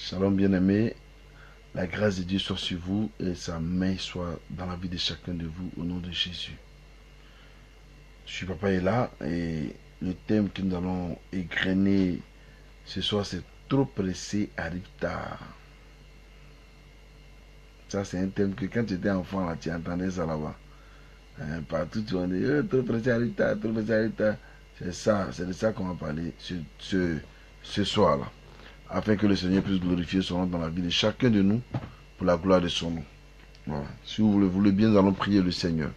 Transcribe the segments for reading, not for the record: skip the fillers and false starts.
Shalom bien-aimé, la grâce de Dieu soit sur vous et sa main soit dans la vie de chacun de vous au nom de Jésus. Je suis Papa est là et le thème que nous allons égrener ce soir c'est trop pressé arrive tard. Ça c'est un thème que quand tu étais enfant là, tu entendais ça là-bas. Partout tu entendais trop pressé arrive tard, trop pressé arrive tard. C'est ça, c'est de ça qu'on va parler ce soir là. Afin que le Seigneur puisse glorifier son nom dans la vie de chacun de nous pour la gloire de son nom. Voilà. Si vous le voulez bien, nous allons prier le Seigneur.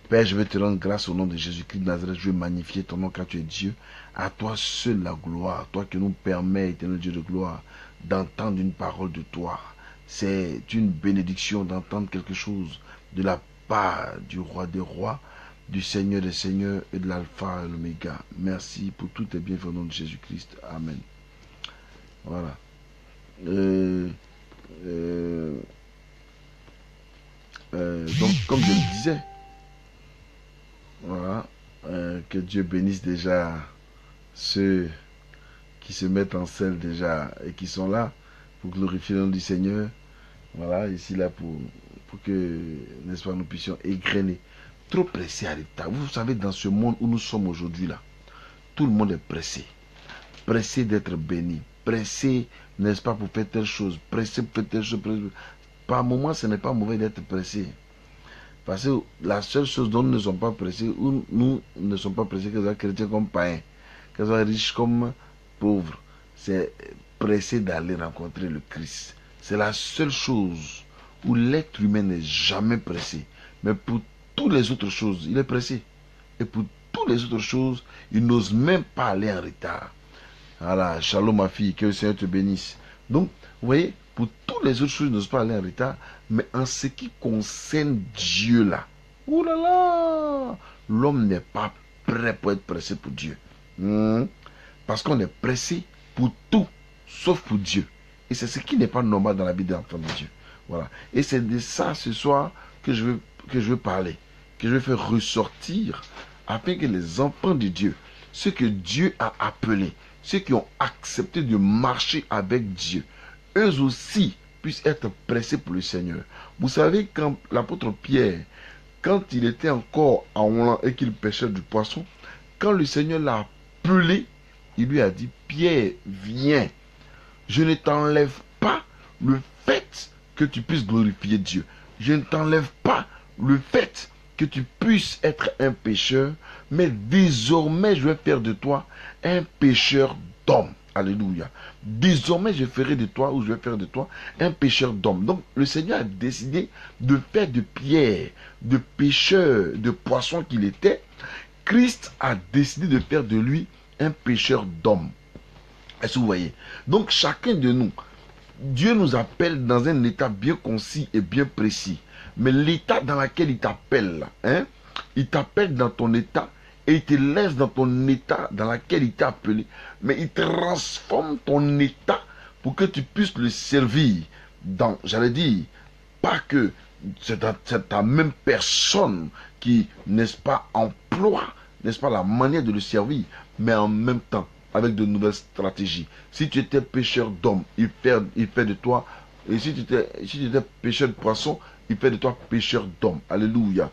Père, je vais te rendre grâce au nom de Jésus-Christ de Nazareth. Je vais magnifier ton nom car tu es Dieu. À toi seul la gloire. Toi qui nous permets, éternel Dieu de gloire, d'entendre une parole de toi. C'est une bénédiction d'entendre quelque chose de la part du roi des rois, du Seigneur des seigneurs et de l'alpha et l'oméga. Merci pour tout tes bienfaits au nom de Jésus-Christ. Amen. Voilà. Donc, comme je le disais, voilà, que Dieu bénisse déjà ceux qui se mettent en selle déjà et qui sont là pour glorifier le nom du Seigneur. Voilà, ici là pour que, n'est-ce pas, nous puissions égrener. Trop pressé à l'état. Vous savez, dans ce monde où nous sommes aujourd'hui là, tout le monde est pressé. Pressé d'être béni. Pressé, n'est-ce pas, pour faire telle chose. Pressé pour faire telle chose. Par moment, ce n'est pas mauvais d'être pressé. Parce que la seule chose dont nous ne sommes pas pressés, ou nous ne sommes pas pressés, que ce soit chrétiens comme païens, que ce soit riches comme pauvres, c'est pressé d'aller rencontrer le Christ. C'est la seule chose où l'être humain n'est jamais pressé. Mais pour toutes les autres choses, il est pressé. Et pour toutes les autres choses, il n'ose même pas aller en retard. Voilà, shalom ma fille, que le Seigneur te bénisse. Donc, vous voyez, pour toutes les autres choses, il n'ose pas aller en retard. Mais en ce qui concerne Dieu là, oulala, l'homme n'est pas prêt pour être pressé pour Dieu. Parce qu'on est pressé pour tout, sauf pour Dieu. Et c'est ce qui n'est pas normal dans la vie d'un enfant de Dieu. Voilà. Et c'est de ça ce soir que je veux parler, que je veux faire ressortir, afin que les enfants de Dieu, ceux que Dieu a appelés, ceux qui ont accepté de marcher avec Dieu, eux aussi puissent être pressés pour le Seigneur. Vous savez, quand l'apôtre Pierre, quand il était encore en Hollande et qu'il pêchait du poisson, quand le Seigneur l'a appelé, il lui a dit, Pierre, viens, je ne t'enlève pas le fait que tu puisses glorifier Dieu. Je ne t'enlève pas le fait que tu puisses être un pécheur, mais désormais je vais faire de toi un pécheur d'hommes. Alléluia. Désormais je ferai de toi, ou je vais faire de toi, un pécheur d'hommes. Donc le Seigneur a décidé de faire de Pierre, de pécheur, de poisson qu'il était. Christ a décidé de faire de lui un pécheur d'hommes. Est-ce que vous voyez? Donc chacun de nous, Dieu nous appelle dans un état bien concis et bien précis. Mais l'état dans lequel il t'appelle, hein, il t'appelle dans ton état et il te laisse dans ton état dans lequel il t'a appelé. Mais il transforme ton état pour que tu puisses le servir dans, j'allais dire, pas que c'est ta même personne qui, n'est-ce pas, emploie, n'est-ce pas, la manière de le servir, mais en même temps, avec de nouvelles stratégies. Si tu étais pêcheur d'hommes, il fait de toi, et si tu étais pêcheur de poissons, il fait de toi pêcheur d'hommes. Alléluia.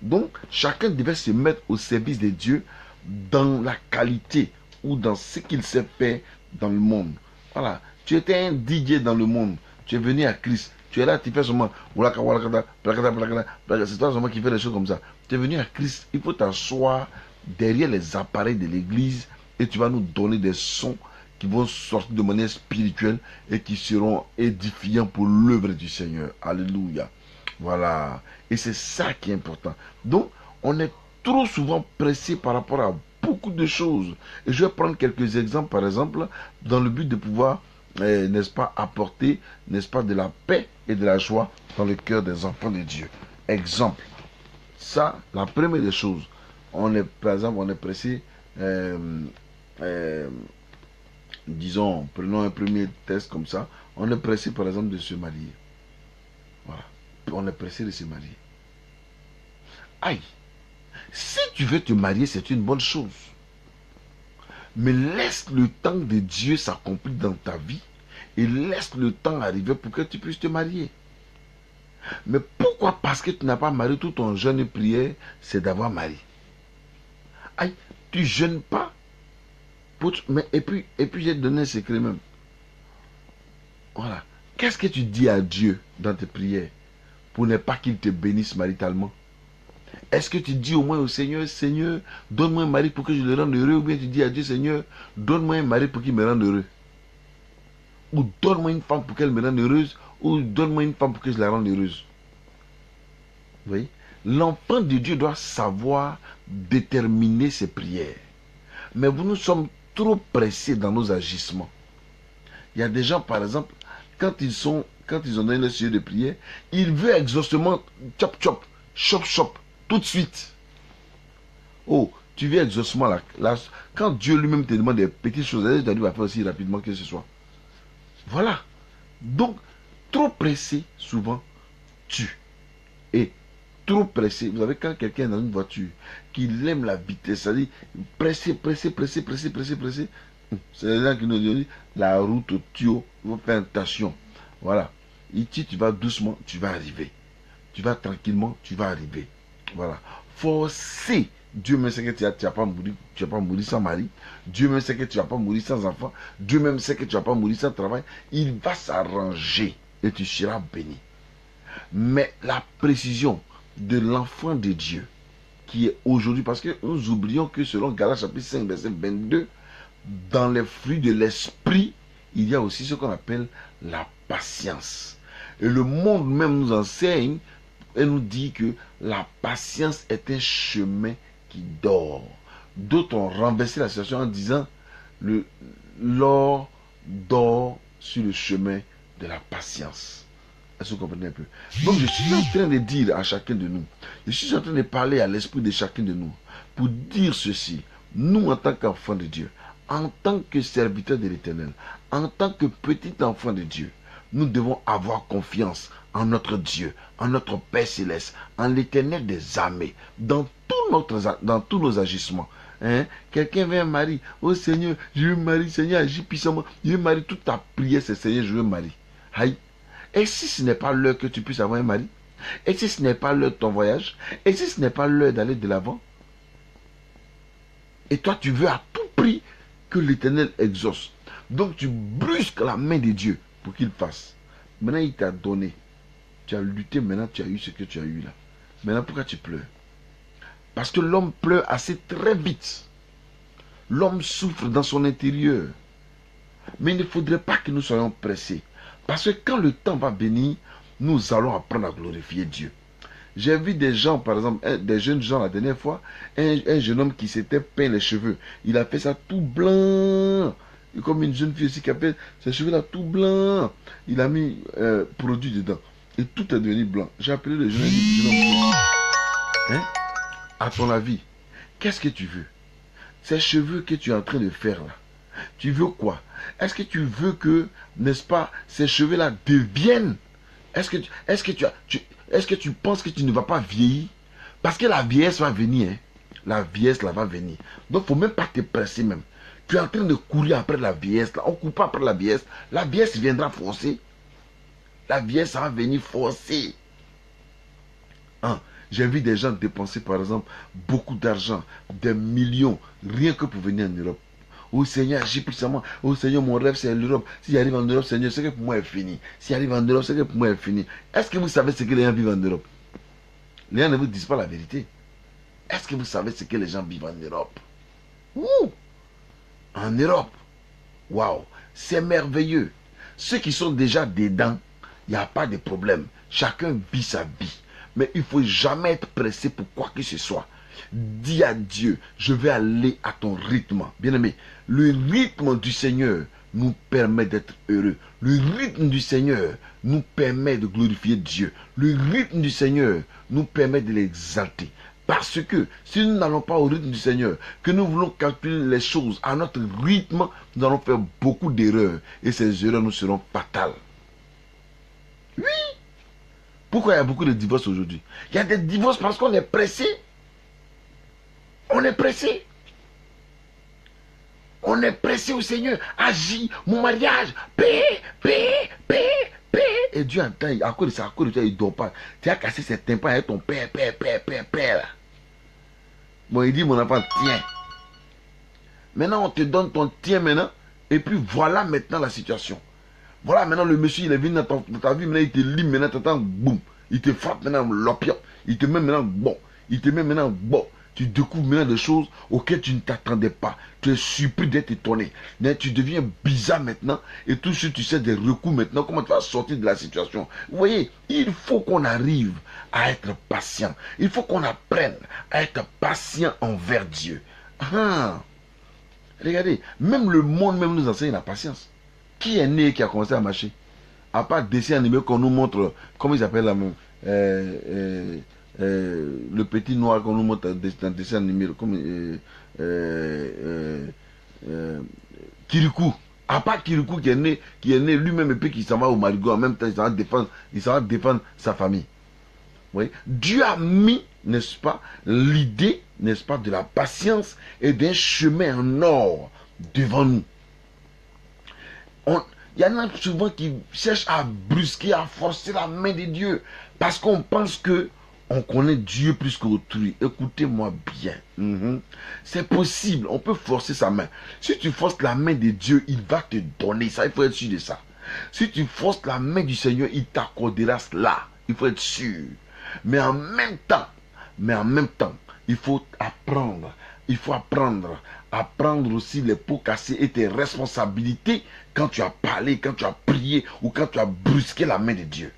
Donc, chacun devait se mettre au service de Dieu dans la qualité ou dans ce qu'il sait faire dans le monde. Voilà. Tu étais un DJ dans le monde. Tu es venu à Christ. Tu es là, tu fais seulement. C'est toi seulement qui fais des choses comme ça. Tu es venu à Christ. Il faut t'asseoir derrière les appareils de l'église et tu vas nous donner des sons qui vont sortir de manière spirituelle et qui seront édifiants pour l'œuvre du Seigneur. Alléluia. Voilà. Et c'est ça qui est important. Donc, on est trop souvent pressé par rapport à beaucoup de choses. Et je vais prendre quelques exemples, par exemple, dans le but de pouvoir, n'est-ce pas, apporter, n'est-ce pas, de la paix et de la joie dans le cœur des enfants de Dieu. Exemple. Ça, la première des choses, par exemple, on est pressé, disons, prenons un premier test comme ça, on est pressé, par exemple, de se marier. Voilà. On est pressé de se marier. Aïe. Si tu veux te marier, c'est une bonne chose. Mais laisse le temps de Dieu s'accomplir dans ta vie. et laisse le temps arriver pour que tu puisses te marier. Mais pourquoi? Parce que tu n'as pas marié, tout ton jeûne et prière, c'est d'avoir marié. Aïe, tu jeûnes pas. Mais, et puis j'ai donné un secret même. Voilà. Qu'est-ce que tu dis à Dieu dans tes prières pour ne pas qu'il te bénisse maritalement? Est-ce que tu dis au moins au Seigneur, Seigneur, donne-moi un mari pour que je le rende heureux? Ou bien tu dis à Dieu, Seigneur, donne-moi un mari pour qu'il me rende heureux? Ou donne-moi une femme pour qu'elle me rende heureuse? Ou donne-moi une femme pour que je la rende heureuse? Vous voyez? L'enfant de Dieu doit savoir déterminer ses prières. Mais nous sommes trop pressés dans nos agissements. Il y a des gens, par exemple, quand ils ont donné le sujet de prière, ils veulent exaucement chop chop, chop chop, tout de suite. Oh, tu veux exaucement là. Quand Dieu lui-même te demande des petites choses, tu dois faire aussi rapidement que ce soit. Voilà. Donc, trop pressé, souvent, tue. Et trop pressé, vous savez, quand quelqu'un est dans une voiture, qu'il aime la vitesse, c'est-à-dire pressé. C'est les gens qui nous disent, la route au tuyau, il faut faire attention. Voilà. Ici, tu vas doucement, tu vas arriver. Tu vas tranquillement, tu vas arriver. Voilà. Forcer. Dieu même sait que tu vas pas mourir sans mari. Dieu même sait que tu vas pas mourir sans enfant. Dieu même sait que tu vas pas mourir sans travail. Il va s'arranger et tu seras béni. Mais la précision de l'enfant de Dieu qui est aujourd'hui, parce que nous oublions que selon Galates chapitre 5 verset 22, dans les fruits de l'esprit, il y a aussi ce qu'on appelle la patience. Et le monde même nous enseigne et nous dit que la patience est un chemin qui dort. D'autres ont renversé la situation en disant l'or dort sur le chemin de la patience. Est-ce que vous comprenez un peu? Donc je suis en train de dire à chacun de nous, je suis en train de parler à l'esprit de chacun de nous pour dire ceci. Nous, en tant qu'enfants de Dieu, en tant que serviteurs de l'Éternel, en tant que petits enfants de Dieu, nous devons avoir confiance en notre Dieu, en notre Père Céleste, en l'Éternel des armées, dans tous nos agissements. Hein? Quelqu'un veut un mari, oh Seigneur, je veux marier, Seigneur, agis puissamment, je veux marier, toute ta prière, c'est Seigneur, je veux marier. Aïe. Et si ce n'est pas l'heure que tu puisses avoir un mari? Et si ce n'est pas l'heure de ton voyage? Et si ce n'est pas l'heure d'aller de l'avant? Et toi, tu veux à tout prix que l'Éternel exauce. Donc, tu brusques la main de Dieu pour qu'il fasse. Maintenant, il t'a donné. Tu as lutté, maintenant, tu as eu ce que tu as eu là. Maintenant, pourquoi tu pleures? Parce que l'homme pleure assez très vite. L'homme souffre dans son intérieur. Mais il ne faudrait pas que nous soyons pressés. Parce que quand le temps va venir, nous allons apprendre à glorifier Dieu. J'ai vu des gens, par exemple, des jeunes gens la dernière fois, un jeune homme qui s'était peint les cheveux. Il a fait ça tout blanc. Comme une jeune fille aussi qui a fait ses cheveux là tout blanc. Il a mis produit dedans. Et tout est devenu blanc. J'ai appelé le jeune homme. Hein? À ton avis, qu'est-ce que tu veux? Ces cheveux que tu es en train de faire là, tu veux quoi? Est-ce que tu veux que, n'est-ce pas, ces cheveux-là deviennent? Est-ce que tu penses que tu ne vas pas vieillir? Parce que la vieillesse va venir. Hein? La vieillesse là va venir. Donc, il ne faut même pas te presser même. Tu es en train de courir après la vieillesse là. On ne court pas après la vieillesse. La vieillesse viendra forcer. La vieillesse va venir forcer. Hein? J'ai vu des gens dépenser, par exemple, beaucoup d'argent, des millions, rien que pour venir en Europe. Oh Seigneur, agis puissamment. Oh Seigneur, mon rêve c'est l'Europe. Si j'arrive en Europe, Seigneur, c'est que pour moi est fini. Si j'arrive en Europe, c'est que pour moi est fini. Est-ce que vous savez ce que les gens vivent en Europe? Les gens ne vous disent pas la vérité. Est-ce que vous savez ce que les gens vivent en Europe? Ouh! En Europe. Waouh! C'est merveilleux. Ceux qui sont déjà dedans, il n'y a pas de problème. Chacun vit sa vie. Mais il ne faut jamais être pressé pour quoi que ce soit. Dis à Dieu, je vais aller à ton rythme. Bien-aimé, le rythme du Seigneur nous permet d'être heureux. Le rythme du Seigneur nous permet de glorifier Dieu. Le rythme du Seigneur nous permet de l'exalter. Parce que si nous n'allons pas au rythme du Seigneur, que nous voulons calculer les choses à notre rythme, nous allons faire beaucoup d'erreurs. Et ces erreurs nous seront fatales. Oui. Pourquoi il y a beaucoup de divorces aujourd'hui? Il y a des divorces parce qu'on est pressé. On est pressé. On est pressé au Seigneur. Agis, mon mariage. Paix. Et Dieu entend, à cause de ça, il ne dort pas. Tu as cassé ses tympans avec ton père. Là. Bon, il dit, mon enfant, tiens. Maintenant, on te donne ton tiens maintenant. Et puis voilà maintenant la situation. Voilà maintenant le monsieur, il est venu dans ta vie, maintenant il te lime, maintenant t'entends, boum. Il te frappe maintenant l'opium. Il te met maintenant bon. Il te met maintenant bon. Tu découvres maintenant des choses auxquelles tu ne t'attendais pas. Tu es surpris d'être étonné. Mais tu deviens bizarre maintenant. Et tout ce tu sais des recours maintenant. Comment tu vas sortir de la situation. Vous voyez, il faut qu'on arrive à être patient. Il faut qu'on apprenne à être patient envers Dieu. Ah. Regardez, même le monde même nous enseigne la patience. Qui est né et qui a commencé à marcher? À part dessin animé qu'on nous montre, comment ils appellent la le petit noir qu'on nous montre dans dessin animé, comme Kirikou. À part Kirikou qui est né lui-même et puis qui s'en va au marigot, en même temps il s'en va défendre sa famille. Oui. Dieu a mis, n'est-ce pas, l'idée, n'est-ce pas, de la patience et d'un chemin en or devant nous. Il y en a souvent qui cherchent à brusquer, à forcer la main de Dieu. Parce qu'on pense que on connaît Dieu plus qu'autrui. Écoutez-moi bien. C'est possible. On peut forcer sa main. Si tu forces la main de Dieu, il va te donner ça. Il faut être sûr de ça. Si tu forces la main du Seigneur, il t'accordera cela. Il faut être sûr. Mais en même temps, il faut apprendre. Il faut apprendre aussi les pots cassés et tes responsabilités quand tu as parlé, quand tu as prié ou quand tu as brusqué la main de Dieu.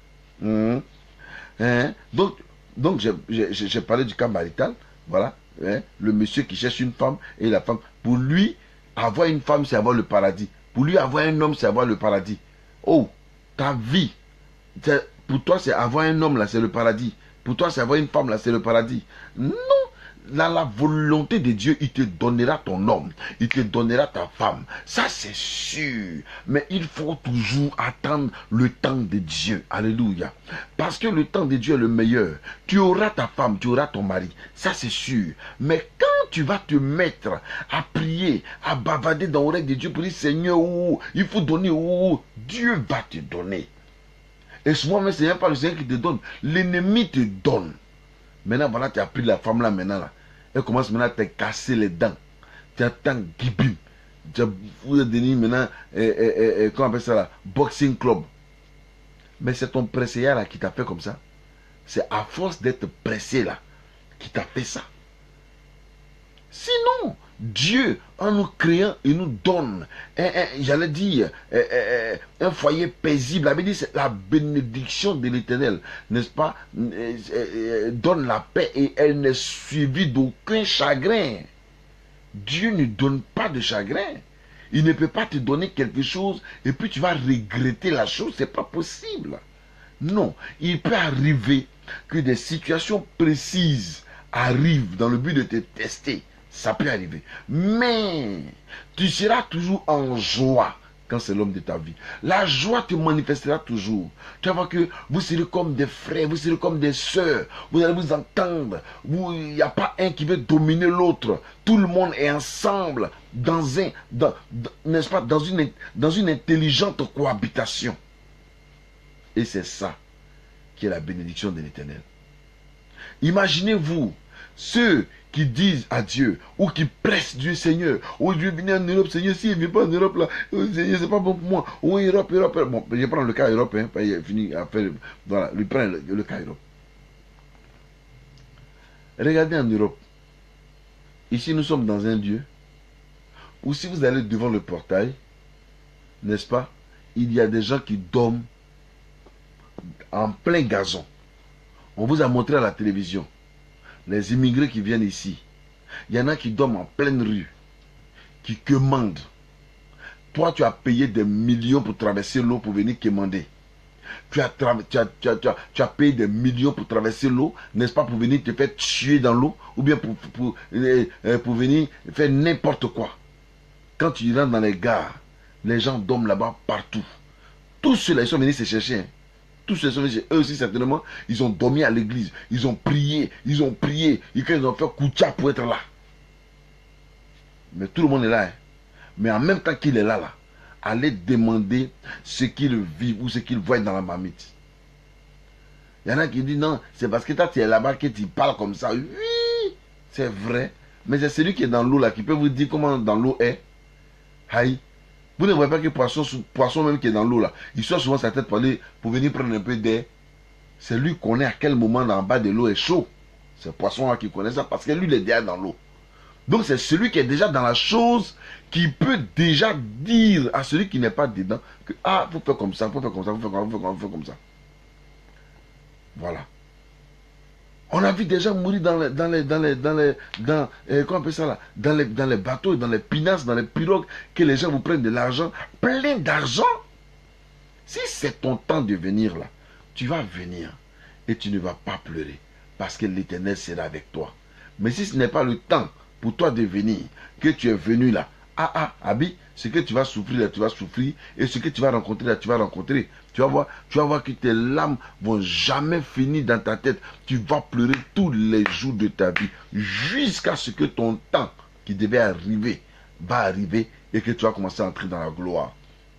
Donc j'ai parlé du cas marital. Voilà. Le monsieur qui cherche une femme et la femme. Pour lui, avoir une femme, c'est avoir le paradis. Pour lui, avoir un homme, c'est avoir le paradis. Oh, ta vie. Pour toi, c'est avoir un homme, là, c'est le paradis. Pour toi, c'est avoir une femme, là, c'est le paradis. Non. Dans la volonté de Dieu, il te donnera ton homme, il te donnera ta femme. Ça, c'est sûr. Mais il faut toujours attendre le temps de Dieu. Alléluia. Parce que le temps de Dieu est le meilleur. Tu auras ta femme, tu auras ton mari. Ça, c'est sûr. Mais quand tu vas te mettre à prier, à bavader dans l'oreille de Dieu pour dire, Seigneur, il faut donner, Dieu va te donner. Et souvent, mais ce n'est pas le Seigneur qui te donne. L'ennemi te donne. Maintenant, voilà, tu as pris la femme là, maintenant là. Elle commence maintenant à te casser les dents. Tu attends Gibim. Tu as donné maintenant, comment on appelle ça là, boxing club. Mais c'est ton pressé là qui t'a fait comme ça. C'est à force d'être pressé là qui t'a fait ça. Sinon, Dieu, en nous créant, il nous donne, j'allais dire, un foyer paisible. La Bible dit, c'est la bénédiction de l'Éternel, n'est-ce pas, donne la paix et elle n'est suivie d'aucun chagrin. Dieu ne donne pas de chagrin. Il ne peut pas te donner quelque chose et puis tu vas regretter la chose. C'est pas possible. Non, il peut arriver que des situations précises arrivent dans le but de te tester. Ça peut arriver. Mais tu seras toujours en joie quand c'est l'homme de ta vie. La joie te manifestera toujours. Tu vas voir que vous serez comme des frères, vous serez comme des sœurs. Vous allez vous entendre. Il n'y a pas un qui veut dominer l'autre. Tout le monde est ensemble n'est-ce pas, dans une intelligente cohabitation. Et c'est ça qui est la bénédiction de l'Éternel. Imaginez-vous ceux qui disent à Dieu, ou qui pressent Dieu, Seigneur, oh Dieu, venez en Europe, Seigneur, s'il ne vient pas en Europe, là, Seigneur, c'est pas bon pour moi, oh Europe, bon, je prends le cas Europe, hein, il a fini à faire, voilà, lui prend le cas Europe. Regardez en Europe, ici nous sommes dans un lieu, où si vous allez devant le portail, n'est-ce pas, il y a des gens qui dorment en plein gazon. On vous a montré à la télévision. Les immigrés qui viennent ici, il y en a qui dorment en pleine rue, qui quémandent. Toi, tu as payé des millions pour traverser l'eau pour venir quémander. Tu as payé des millions pour traverser l'eau, n'est-ce pas, pour venir te faire tuer dans l'eau, ou bien pour venir faire n'importe quoi. Quand tu rentres dans les gares, les gens dorment là-bas partout. Tous ceux-là, ils sont venus se chercher. Tous ceux eux aussi, certainement, ils ont dormi à l'église. Ils ont prié. Et quand ils ont fait Koutia pour être là. Mais tout le monde est là. Hein. Mais en même temps qu'il est là, aller demander ce qu'ils vivent ou ce qu'ils voient dans la marmite. Il y en a qui disent non, c'est parce que toi tu es là-bas que tu parles comme ça. Oui, c'est vrai. Mais c'est celui qui est dans l'eau là qui peut vous dire comment dans l'eau est. Aïe. Vous ne voyez pas que poisson même qui est dans l'eau là, il sort souvent sa tête pour venir prendre un peu d'air. C'est lui qui connaît à quel moment en bas de l'eau est chaud. C'est poisson là qui connaît ça parce que lui il est déjà dans l'eau. Donc c'est celui qui est déjà dans la chose qui peut déjà dire à celui qui n'est pas dedans que ah, faut faire comme ça, faut faire comme ça, faut faire comme ça. Voilà. On a vu des gens mourir comment on appelle ça là, dans les bateaux, dans les pinasses, dans les pirogues, que les gens vous prennent de l'argent, plein d'argent. Si c'est ton temps de venir là, tu vas venir et tu ne vas pas pleurer parce que l'Éternel sera avec toi. Mais si ce n'est pas le temps pour toi de venir, que tu es venu là, Abi, ce que tu vas souffrir là, tu vas souffrir, et ce que tu vas rencontrer là, tu vas rencontrer. Tu vas voir que tes larmes vont jamais finir dans ta tête. Tu vas pleurer tous les jours de ta vie, jusqu'à ce que ton temps qui devait arriver, va arriver, et que tu vas commencer à entrer dans la gloire.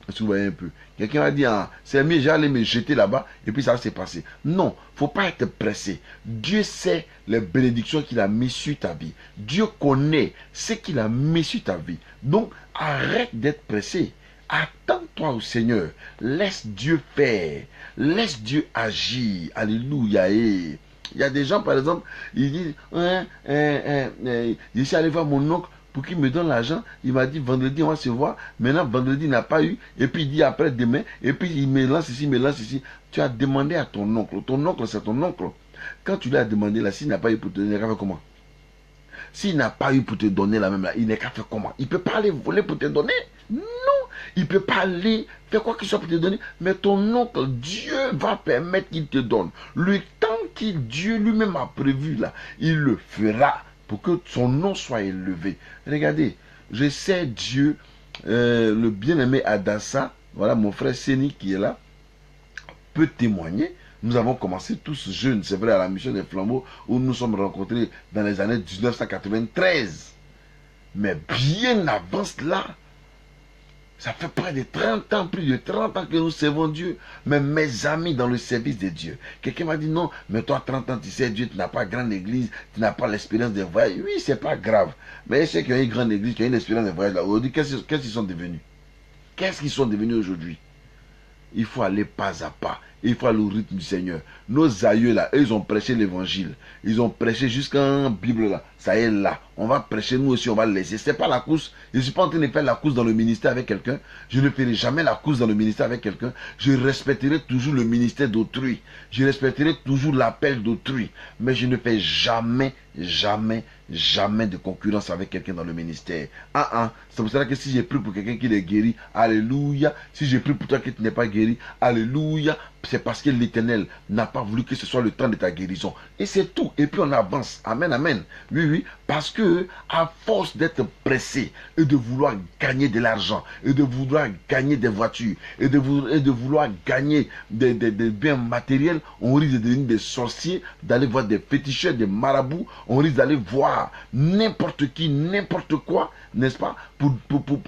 Est-ce que vous voyez un peu? Quelqu'un va dire, ah, c'est mieux, j'allais me jeter là-bas, et puis ça va se passer. Non, il ne faut pas être pressé. Dieu sait les bénédictions qu'il a mis sur ta vie. Dieu connaît ce qu'il a mis sur ta vie. Donc, arrête d'être pressé. Attends-toi au Seigneur. Laisse Dieu faire. Laisse Dieu agir. Alléluia. Il y a des gens, par exemple, ils disent, je suis allé voir mon oncle pour qu'il me donne l'argent. Il m'a dit vendredi on va se voir. Maintenant vendredi il n'a pas eu. Et puis il dit après demain. Et puis il me lance ici, il me lance ici. Tu as demandé à ton oncle. Ton oncle c'est ton oncle. Quand tu lui as demandé là, s'il n'a pas eu pour te donner, il n'a qu'à faire comment? S'il n'a pas eu pour te donner la même là, il n'a qu'à faire comment? Il ne peut pas aller voler pour te donner. Non. Il ne peut pas aller faire quoi que ce soit pour te donner. Mais ton oncle, Dieu va permettre qu'il te donne. Le temps que Dieu lui-même a prévu là, il le fera pour que son nom soit élevé. Regardez, je sais Dieu, le bien-aimé Adassa, voilà mon frère Séni qui est là, peut témoigner. Nous avons commencé tous jeunes, c'est vrai, à la mission des flambeaux, où nous sommes rencontrés dans les années 1993. Mais bien avant cela, ça fait près de 30 ans, plus de 30 ans que nous servons Dieu. Mais mes amis dans le service de Dieu. Quelqu'un m'a dit non, mais toi 30 ans tu sais Dieu, tu n'as pas grande église, tu n'as pas l'expérience des voyages. Oui, c'est pas grave. Mais ceux qui ont une grande église, qui ont une expérience des voyages là, aujourd'hui, qu'est-ce qu'ils sont devenus? Qu'est-ce qu'ils sont devenus aujourd'hui? Il faut aller pas à pas. Il faut aller au rythme du Seigneur. Nos aïeux là, eux, ils ont prêché l'évangile. Ils ont prêché jusqu'en Bible là. Ça y est là. On va prêcher, nous aussi, on va le laisser. C'est pas la course. Je ne suis pas en train de faire la course dans le ministère avec quelqu'un. Je ne ferai jamais la course dans le ministère avec quelqu'un. Je respecterai toujours le ministère d'autrui. Je respecterai toujours l'appel d'autrui. Mais je ne fais jamais de concurrence avec quelqu'un dans le ministère. C'est pour cela que si j'ai pris pour quelqu'un qui est guéri, alléluia. Si j'ai pris pour toi qui n'est pas guéri, alléluia. C'est parce que l'Éternel n'a pas voulu que ce soit le temps de ta guérison. Et c'est tout. Et puis on avance. Amen, amen. Oui. Parce que à force d'être pressé et de vouloir gagner de l'argent, et de vouloir gagner des voitures, et de vouloir gagner des biens matériels, on risque de devenir des sorciers, d'aller voir des féticheurs, des marabouts. On risque d'aller voir n'importe qui, n'importe quoi, n'est-ce pas,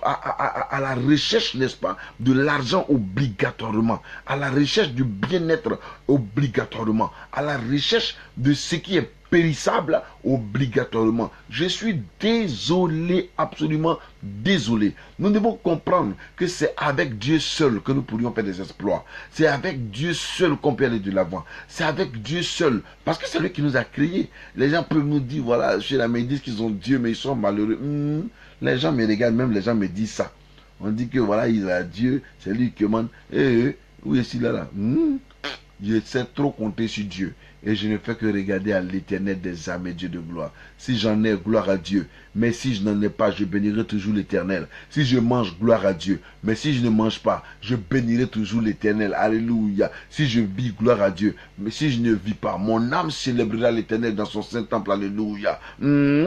à la recherche, n'est-ce pas, de l'argent obligatoirement, à la recherche du bien-être obligatoirement, à la recherche de ce qui est périssable obligatoirement. Je suis désolé, absolument désolé. Nous devons comprendre que c'est avec Dieu seul que nous pourrions faire des exploits. C'est avec Dieu seul qu'on peut aller de l'avant. C'est avec Dieu seul. Parce que c'est lui qui nous a créés. Les gens peuvent nous dire, voilà, chez la ils disent qu'ils ont Dieu, mais ils sont malheureux. Les gens me regardent, même les gens me disent ça. On dit que voilà, il a Dieu, c'est lui qui demande. Où est-il là? Je sais trop compter sur Dieu. Et je ne fais que regarder à l'Éternel des armées, Dieu de gloire. Si j'en ai, gloire à Dieu. Mais si je n'en ai pas, je bénirai toujours l'Éternel. Si je mange, gloire à Dieu. Mais si je ne mange pas, je bénirai toujours l'Éternel. Alléluia. Si je vis, gloire à Dieu. Mais si je ne vis pas, mon âme célébrera l'Éternel dans son saint temple. Alléluia.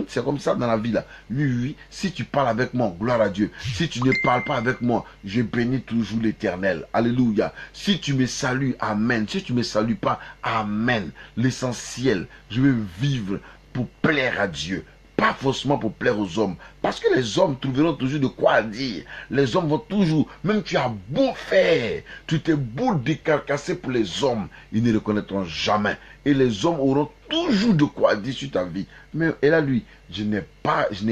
C'est comme ça dans la vie là. Oui. Si tu parles avec moi, gloire à Dieu. Si tu ne parles pas avec moi, je bénis toujours l'Éternel. Alléluia. Si tu me salues, amen. Si tu ne me salues pas, amen. L'essentiel, je veux vivre pour plaire à Dieu. pas forcément pour plaire aux hommes. Parce que les hommes trouveront toujours de quoi dire. Les hommes vont toujours, même tu as beau faire, tu t'es beau décarcasser pour les hommes, ils ne reconnaîtront jamais. Et les hommes auront toujours de quoi dire sur ta vie. Mais elle a lui, je n'ai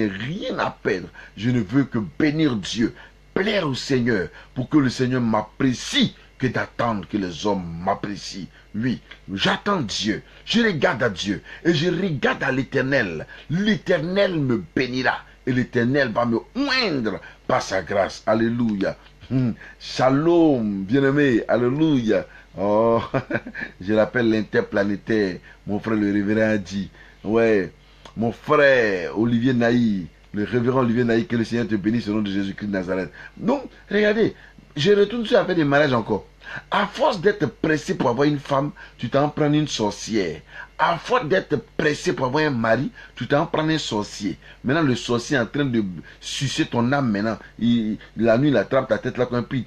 rien à perdre. Je ne veux que bénir Dieu, plaire au Seigneur, pour que le Seigneur m'apprécie, que d'attendre que les hommes m'apprécient. Oui, j'attends Dieu, je regarde à Dieu et je regarde à l'Éternel. L'Éternel me bénira et l'Éternel va me oindre par sa grâce. Alléluia. Shalom, bien-aimé. Alléluia. Oh, je l'appelle l'interplanétaire. Mon frère le révérend a dit. Ouais, mon frère Olivier Naï, le révérend Olivier Naï, que le Seigneur te bénisse au nom de Jésus-Christ de Nazareth. Donc, regardez, je retourne sur la fait des mariages encore. À force d'être pressé pour avoir une femme, tu t'en prends une sorcière. À force d'être pressé pour avoir un mari, tu t'en prends un sorcier. Maintenant, le sorcier est en train de sucer ton âme maintenant. La nuit, il attrape ta tête là, comme un petit,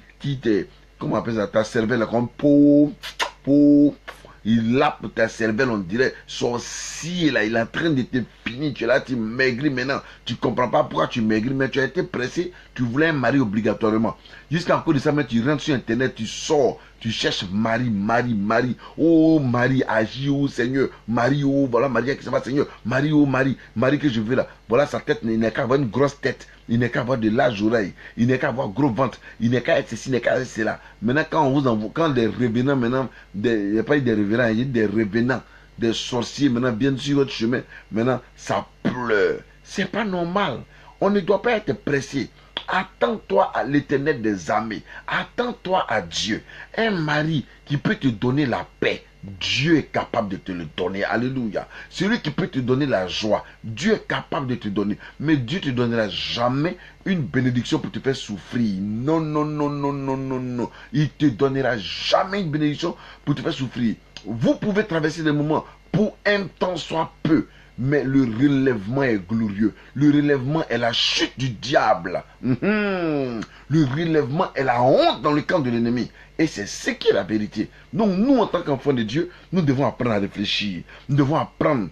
comment on appelle ça, ta cervelle là, comme pou. Il lappe ta cervelle, on dirait sorcier là, il est en train de te finir. Tu es là, tu maigris maintenant. Tu ne comprends pas pourquoi tu maigris, mais tu as été pressé, tu voulais un mari obligatoirement. Jusqu'à encore de ça, mais tu rentres sur internet, tu sors, tu cherches mari. Oh Marie, agis, oh Seigneur. Marie, oh, voilà Marie qui ça va, Seigneur. Marie, oh Marie que je veux là. Voilà sa tête, il n'est qu'à avoir une grosse tête. Il n'est qu'à avoir de larges oreilles. Il n'est qu'à avoir gros ventre. Il n'est qu'à être ceci, il n'est qu'à être cela. Maintenant, quand on vous envoie, quand des revenants, maintenant, il n'y a pas eu des revenants, il y a des revenants, des sorciers, maintenant, viennent sur votre chemin. Maintenant, ça pleure. C'est pas normal. On ne doit pas être pressé. Attends-toi à l'Éternel des armées. Attends-toi à Dieu. Un mari qui peut te donner la paix, Dieu est capable de te le donner. Alléluia. Celui qui peut te donner la joie, Dieu est capable de te donner. Mais Dieu ne te donnera jamais une bénédiction pour te faire souffrir. Non. Il ne te donnera jamais une bénédiction pour te faire souffrir. Vous pouvez traverser des moments pour un temps soit peu. Mais le relèvement est glorieux. Le relèvement est la chute du diable. Le relèvement est la honte dans le camp de l'ennemi. Et c'est ce qui est la vérité. Donc nous, en tant qu'enfants de Dieu, nous devons apprendre à réfléchir. Nous devons apprendre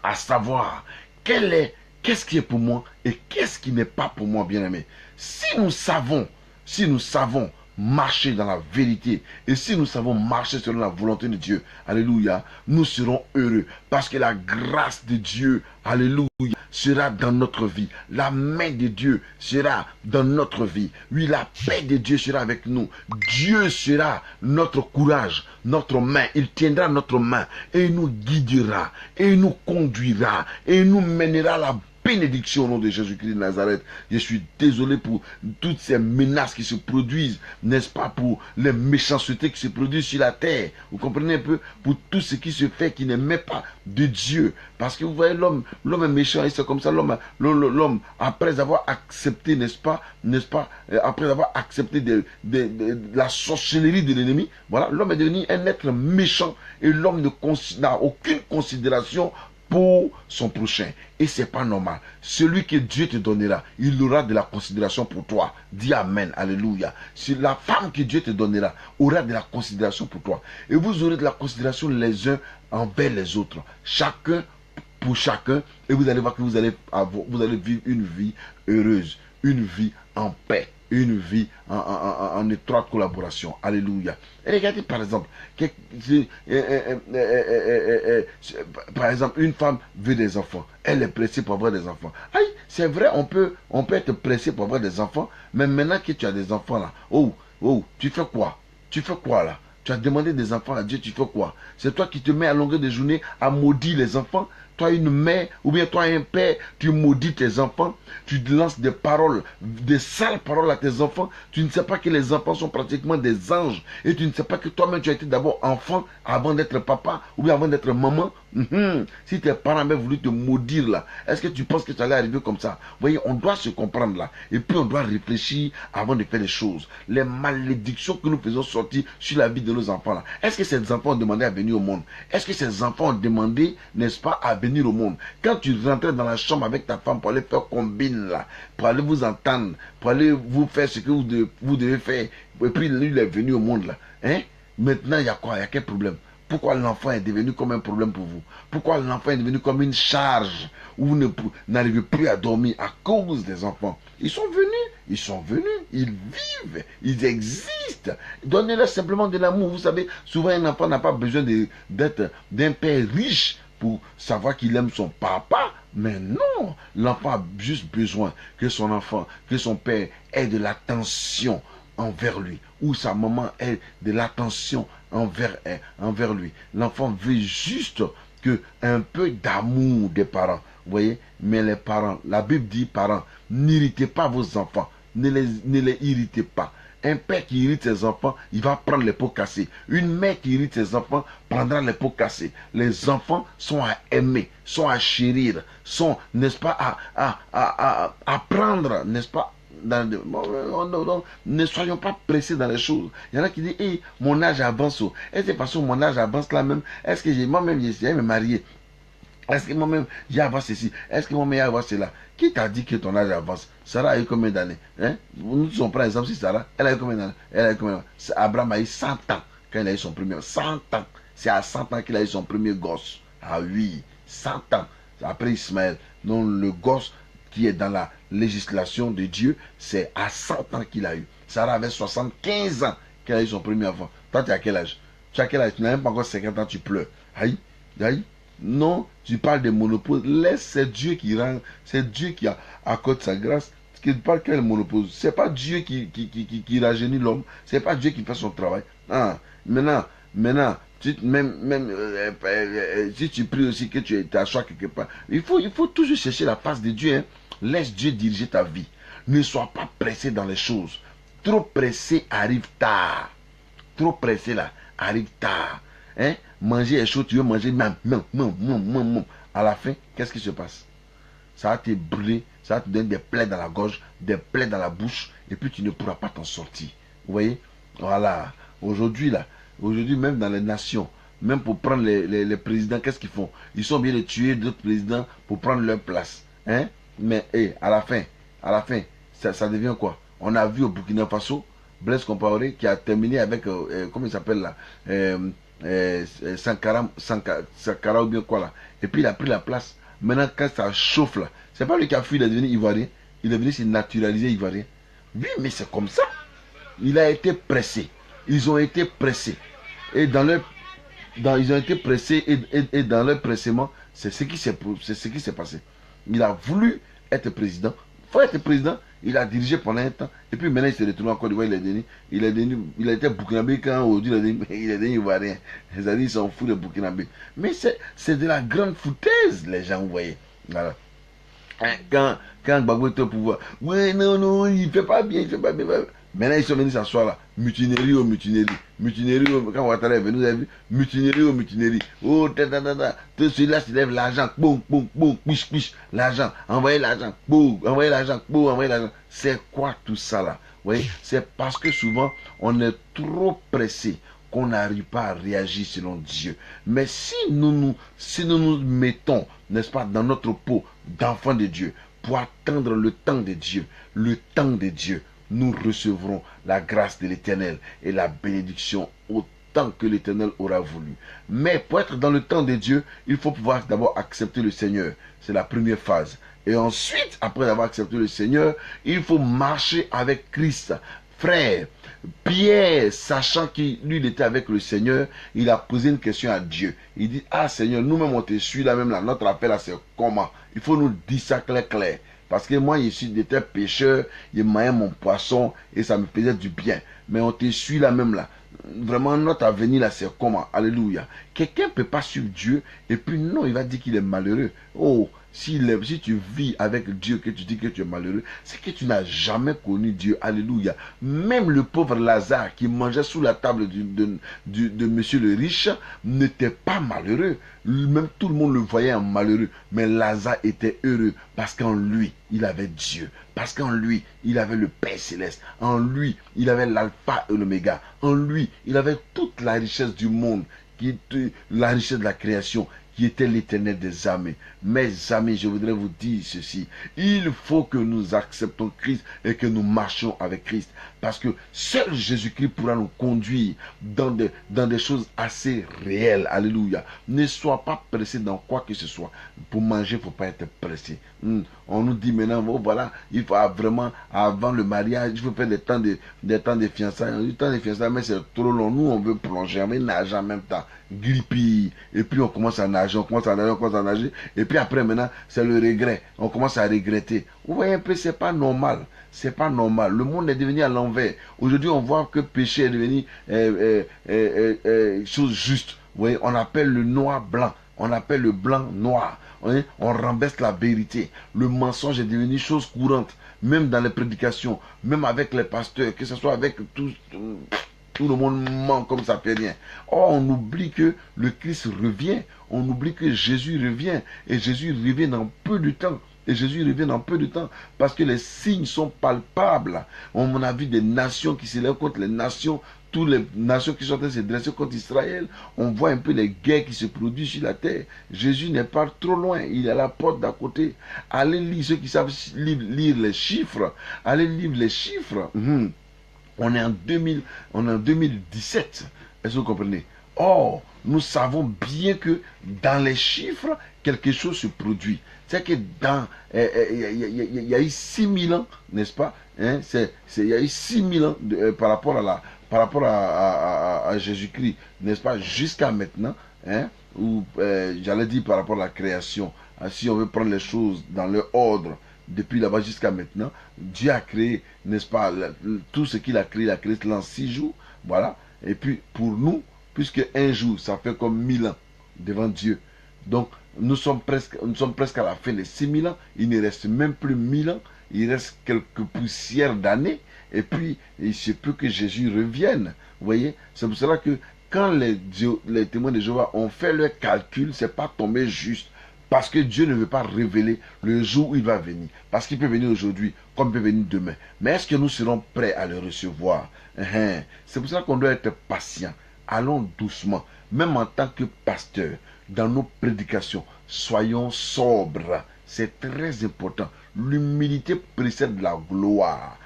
à savoir qu'est-ce qui est pour moi et qu'est-ce qui n'est pas pour moi, bien-aimé. Si nous savons marcher dans la vérité et si nous savons marcher selon la volonté de Dieu, alléluia, nous serons heureux parce que la grâce de Dieu, alléluia, sera dans notre vie. La main de Dieu sera dans notre vie. Oui, la paix de Dieu sera avec nous. Dieu sera notre courage, notre main. Il tiendra notre main et il nous guidera et il nous conduira et il nous mènera à la bénédiction au nom de Jésus-Christ de Nazareth. Je suis désolé pour toutes ces menaces qui se produisent, n'est-ce pas, pour les méchancetés qui se produisent sur la terre. Vous comprenez un peu, pour tout ce qui se fait qui n'aimait pas de Dieu. Parce que vous voyez, l'homme est méchant et c'est comme ça, l'homme, après avoir accepté, n'est-ce pas, après avoir accepté de la sorcellerie de l'ennemi, voilà, l'homme est devenu un être méchant et l'homme n'a aucune considération pour son prochain. Et c'est pas normal. Celui que Dieu te donnera, il aura de la considération pour toi. Dis Amen, alléluia. Si la femme que Dieu te donnera aura de la considération pour toi. Et vous aurez de la considération les uns envers les autres. Chacun pour chacun. Et vous allez voir que vous allez vivre une vie heureuse. Une vie en paix. Une vie en étroite collaboration. Alléluia. Et regardez par exemple, par exemple, une femme veut des enfants. Elle est pressée pour avoir des enfants. Aïe, c'est vrai, on peut être pressé pour avoir des enfants, mais maintenant que tu as des enfants là, oh, tu fais quoi? Tu fais quoi là? Tu as demandé des enfants à Dieu, tu fais quoi? C'est toi qui te mets à longueur de journée à maudire les enfants? Toi, une mère, ou bien toi, un père, tu maudis tes enfants, tu lances des paroles, des sales paroles à tes enfants. Tu ne sais pas que les enfants sont pratiquement des anges. Et tu ne sais pas que toi-même, tu as été d'abord enfant avant d'être papa, ou bien avant d'être maman. Si tes parents avaient voulu te maudire là, est-ce que tu penses que ça allait arriver comme ça? Vous voyez, on doit se comprendre là. Et puis on doit réfléchir avant de faire les choses. Les malédictions que nous faisons sortir sur la vie de nos enfants là. Est-ce que ces enfants ont demandé à venir au monde? Est-ce que ces enfants ont demandé, n'est-ce pas, à venir au monde? Quand tu rentrais dans la chambre avec ta femme pour aller faire combine là, pour aller vous entendre, pour aller vous faire ce que vous devez faire, et puis lui il est venu au monde là, hein? Maintenant il y a quoi? Il y a quel problème? Pourquoi l'enfant est devenu comme un problème pour vous? Pourquoi l'enfant est devenu comme une charge où vous n'arrivez plus à dormir à cause des enfants? Ils sont venus, ils vivent, ils existent. Donnez-leur simplement de l'amour. Vous savez, souvent un enfant n'a pas besoin d'être d'un père riche pour savoir qu'il aime son papa. Mais non, l'enfant a juste besoin que son enfant, que son père ait de l'attention envers lui, ou sa maman ait de l'attention envers lui. L'enfant veut juste que un peu d'amour des parents. Vous voyez, mais les parents, la Bible dit parents, n'irritez pas vos enfants, ne les irritez pas. Un père qui irrite ses enfants, il va prendre les pots cassés. Une mère qui irrite ses enfants prendra les pots cassés. Les enfants sont à aimer, sont à chérir, sont, n'est-ce pas, à prendre, n'est-ce pas, ne soyons pas pressés dans les choses. Il y en a qui disent, hey, mon âge avance. Est-ce que parce que mon âge avance là même, est-ce que moi-même, j'ai me marier? Est-ce que moi-même, j'ai avancé ceci? Est-ce que moi-même, j'ai avancé là? Qui t'a dit que ton âge avance? Sarah a eu combien d'années? Hein? Nous sommes par exemple, si Sarah, elle a eu combien d'années? Elle a eu combien d'années? Abraham a eu 100 ans quand il a eu son premier. 100 ans. C'est à 100 ans qu'il a eu son premier gosse. Ah oui, 100 ans. Après Ismaël. Donc le gosse qui est dans la législation de Dieu, c'est à 100 ans qu'il a eu. Sarah avait 75 ans qu'elle a eu son premier enfant. Toi, tu as quel âge? Tu as quel âge? Tu n'as même pas encore 50 ans, tu pleures. Aïe, aïe. Non, tu parles de monopause. Laisse, c'est Dieu qui rend, c'est Dieu qui accorde sa grâce. Tu parles quel monopause? C'est pas Dieu qui rajeunit l'homme. C'est pas Dieu qui fait son travail. Ah, maintenant, si tu pries aussi que tu t'assois quelque part, il faut toujours chercher la face de Dieu. Hein. Laisse Dieu diriger ta vie. Ne sois pas pressé dans les choses. Trop pressé arrive tard. Trop pressé là, arrive tard. Hein? Manger est chaud, tu veux manger, à la fin, qu'est-ce qui se passe? Ça va te brûler, ça va te donner des plaies dans la gorge, des plaies dans la bouche, et puis tu ne pourras pas t'en sortir. Vous voyez? Voilà. Aujourd'hui, même dans les nations, même pour prendre les présidents, qu'est-ce qu'ils font? Ils sont bien de tuer d'autres présidents pour prendre leur place. Hein? Mais à la fin, ça devient quoi? On a vu au Burkina Faso, Blaise Compaoré qui a terminé avec, comment il s'appelle là, Sankara ou bien quoi là. Et puis il a pris la place. Maintenant quand ça chauffe là, c'est pas lui qui a fui, il est devenu ivoirien. Il est venu se naturaliser ivoirien. Oui, mais c'est comme ça. Il a été pressé. Ils ont été pressés. Et ils ont été pressés et dans leur pressement, c'est ce qui s'est passé. Il a voulu être président. Il faut être président. Il a dirigé pendant un temps. Et puis maintenant, il s'est retrouvé en Côte d'Ivoire. Il a été burkinabé quand aujourd'hui, il est devenu ivoirien. Les amis, ils sont fous de burkinabé. Mais c'est de la grande foutaise, les gens, vous voyez. Voilà. Quand Gbagbo était au pouvoir, ouais, non, il fait pas bien, il fait pas bien. Maintenant, ils sont venus s'asseoir là. Mutinerie au mutinerie. Mutinerie au... Quand Ouattara est venu, vous avez vu? Mutinerie au mutinerie. Oh, celui-là se lève l'argent. Boum, boum, boum, piche, piche. L'argent. Envoyez l'argent. Boum, envoyez l'argent. Boum, envoyez l'argent. C'est quoi tout ça là? Vous voyez? C'est parce que souvent, on est trop pressé qu'on n'arrive pas à réagir selon Dieu. Mais si nous nous mettons, n'est-ce pas, dans notre peau d'enfant de Dieu, pour attendre le temps de Dieu, nous recevrons la grâce de l'Éternel et la bénédiction autant que l'Éternel aura voulu. Mais pour être dans le temps de Dieu, il faut pouvoir d'abord accepter le Seigneur. C'est la première phase. Et ensuite, après avoir accepté le Seigneur, il faut marcher avec Christ. Frère, Pierre, sachant qu'il lui était avec le Seigneur, il a posé une question à Dieu. Il dit, ah Seigneur, nous-mêmes on te suit là même là, notre appel là c'est comment? Il faut nous dire ça clair. Parce que moi, j'étais pêcheur, je maillais mon poisson et ça me faisait du bien. Mais on te suit là même là. Vraiment, notre avenir là, c'est comment? Alléluia. Quelqu'un ne peut pas suivre Dieu et puis non, il va dire qu'il est malheureux. Oh, si tu vis avec Dieu, que tu dis que tu es malheureux, c'est que tu n'as jamais connu Dieu. Alléluia. Même le pauvre Lazare qui mangeait sous la table de monsieur le riche n'était pas malheureux. Même tout le monde le voyait en malheureux. Mais Lazare était heureux parce qu'en lui, il avait Dieu. Parce qu'en lui, il avait le Père Céleste. En lui, il avait l'alpha et l'oméga. En lui, il avait toute la richesse du monde, la richesse de la création, qui était l'Éternel des armées. Mes amis, je voudrais vous dire ceci. Il faut que nous acceptons Christ et que nous marchions avec Christ. Parce que seul Jésus-Christ pourra nous conduire dans des choses assez réelles. Alléluia. Ne sois pas pressé dans quoi que ce soit. Pour manger, il ne faut pas être pressé. On nous dit maintenant, oh, voilà, il faut vraiment, avant le mariage, il faut faire des temps de fiançailles. Du temps de fiançailles, mais c'est trop long. Nous, on veut plonger, on veut nager en même temps. Grippi. Et puis on commence à nager, on commence à nager, on commence à nager. Et puis après, maintenant, c'est le regret. On commence à regretter. Vous voyez un peu, c'est pas normal. C'est pas normal. Le monde est devenu à l'envers. Aujourd'hui, on voit que péché est devenu chose juste. Vous voyez, on appelle le noir blanc. On appelle le blanc noir. On renverse la vérité. Le mensonge est devenu chose courante. Même dans les prédications, même avec les pasteurs, que ce soit avec tout le monde ment comme ça fait rien. Or, on oublie que le Christ revient. On oublie que Jésus revient. Et Jésus revient dans peu de temps. Et Jésus revient dans peu de temps parce que les signes sont palpables. On a vu des nations qui s'élèvent contre les nations, toutes les nations qui sont en train de se dresser contre Israël. On voit un peu les guerres qui se produisent sur la terre. Jésus n'est pas trop loin, il est à la porte d'à côté. Allez lire, ceux qui savent lire les chiffres, allez lire les chiffres. On est en 2017. Est-ce que vous comprenez? Or, nous savons bien que dans les chiffres, quelque chose se produit. C'est que dans, il y a eu 6000 ans, n'est-ce pas? Il y a eu 6000 ans par rapport à Jésus-Christ, n'est-ce pas? Jusqu'à maintenant, ou j'allais dire par rapport à la création. Si on veut prendre les choses dans leur ordre, depuis là-bas jusqu'à maintenant, Dieu a créé, n'est-ce pas, tout ce qu'il a créé cela en 6 jours, voilà. Et puis pour nous, puisque un jour, ça fait comme 1000 ans devant Dieu. Donc, nous sommes presque à la fin des 6000 ans. Il ne reste même plus 1000 ans. Il reste quelques poussières d'années. Et puis, il se peut que Jésus revienne. Vous voyez? C'est pour cela que quand les témoins de Jéhovah ont fait leur calcul, ce n'est pas tombé juste. Parce que Dieu ne veut pas révéler le jour où il va venir. Parce qu'il peut venir aujourd'hui, comme il peut venir demain. Mais est-ce que nous serons prêts à le recevoir? C'est pour ça qu'on doit être patient. Allons doucement. Même en tant que pasteur, dans nos prédications, soyons sobres. C'est très important. L'humilité précède la gloire.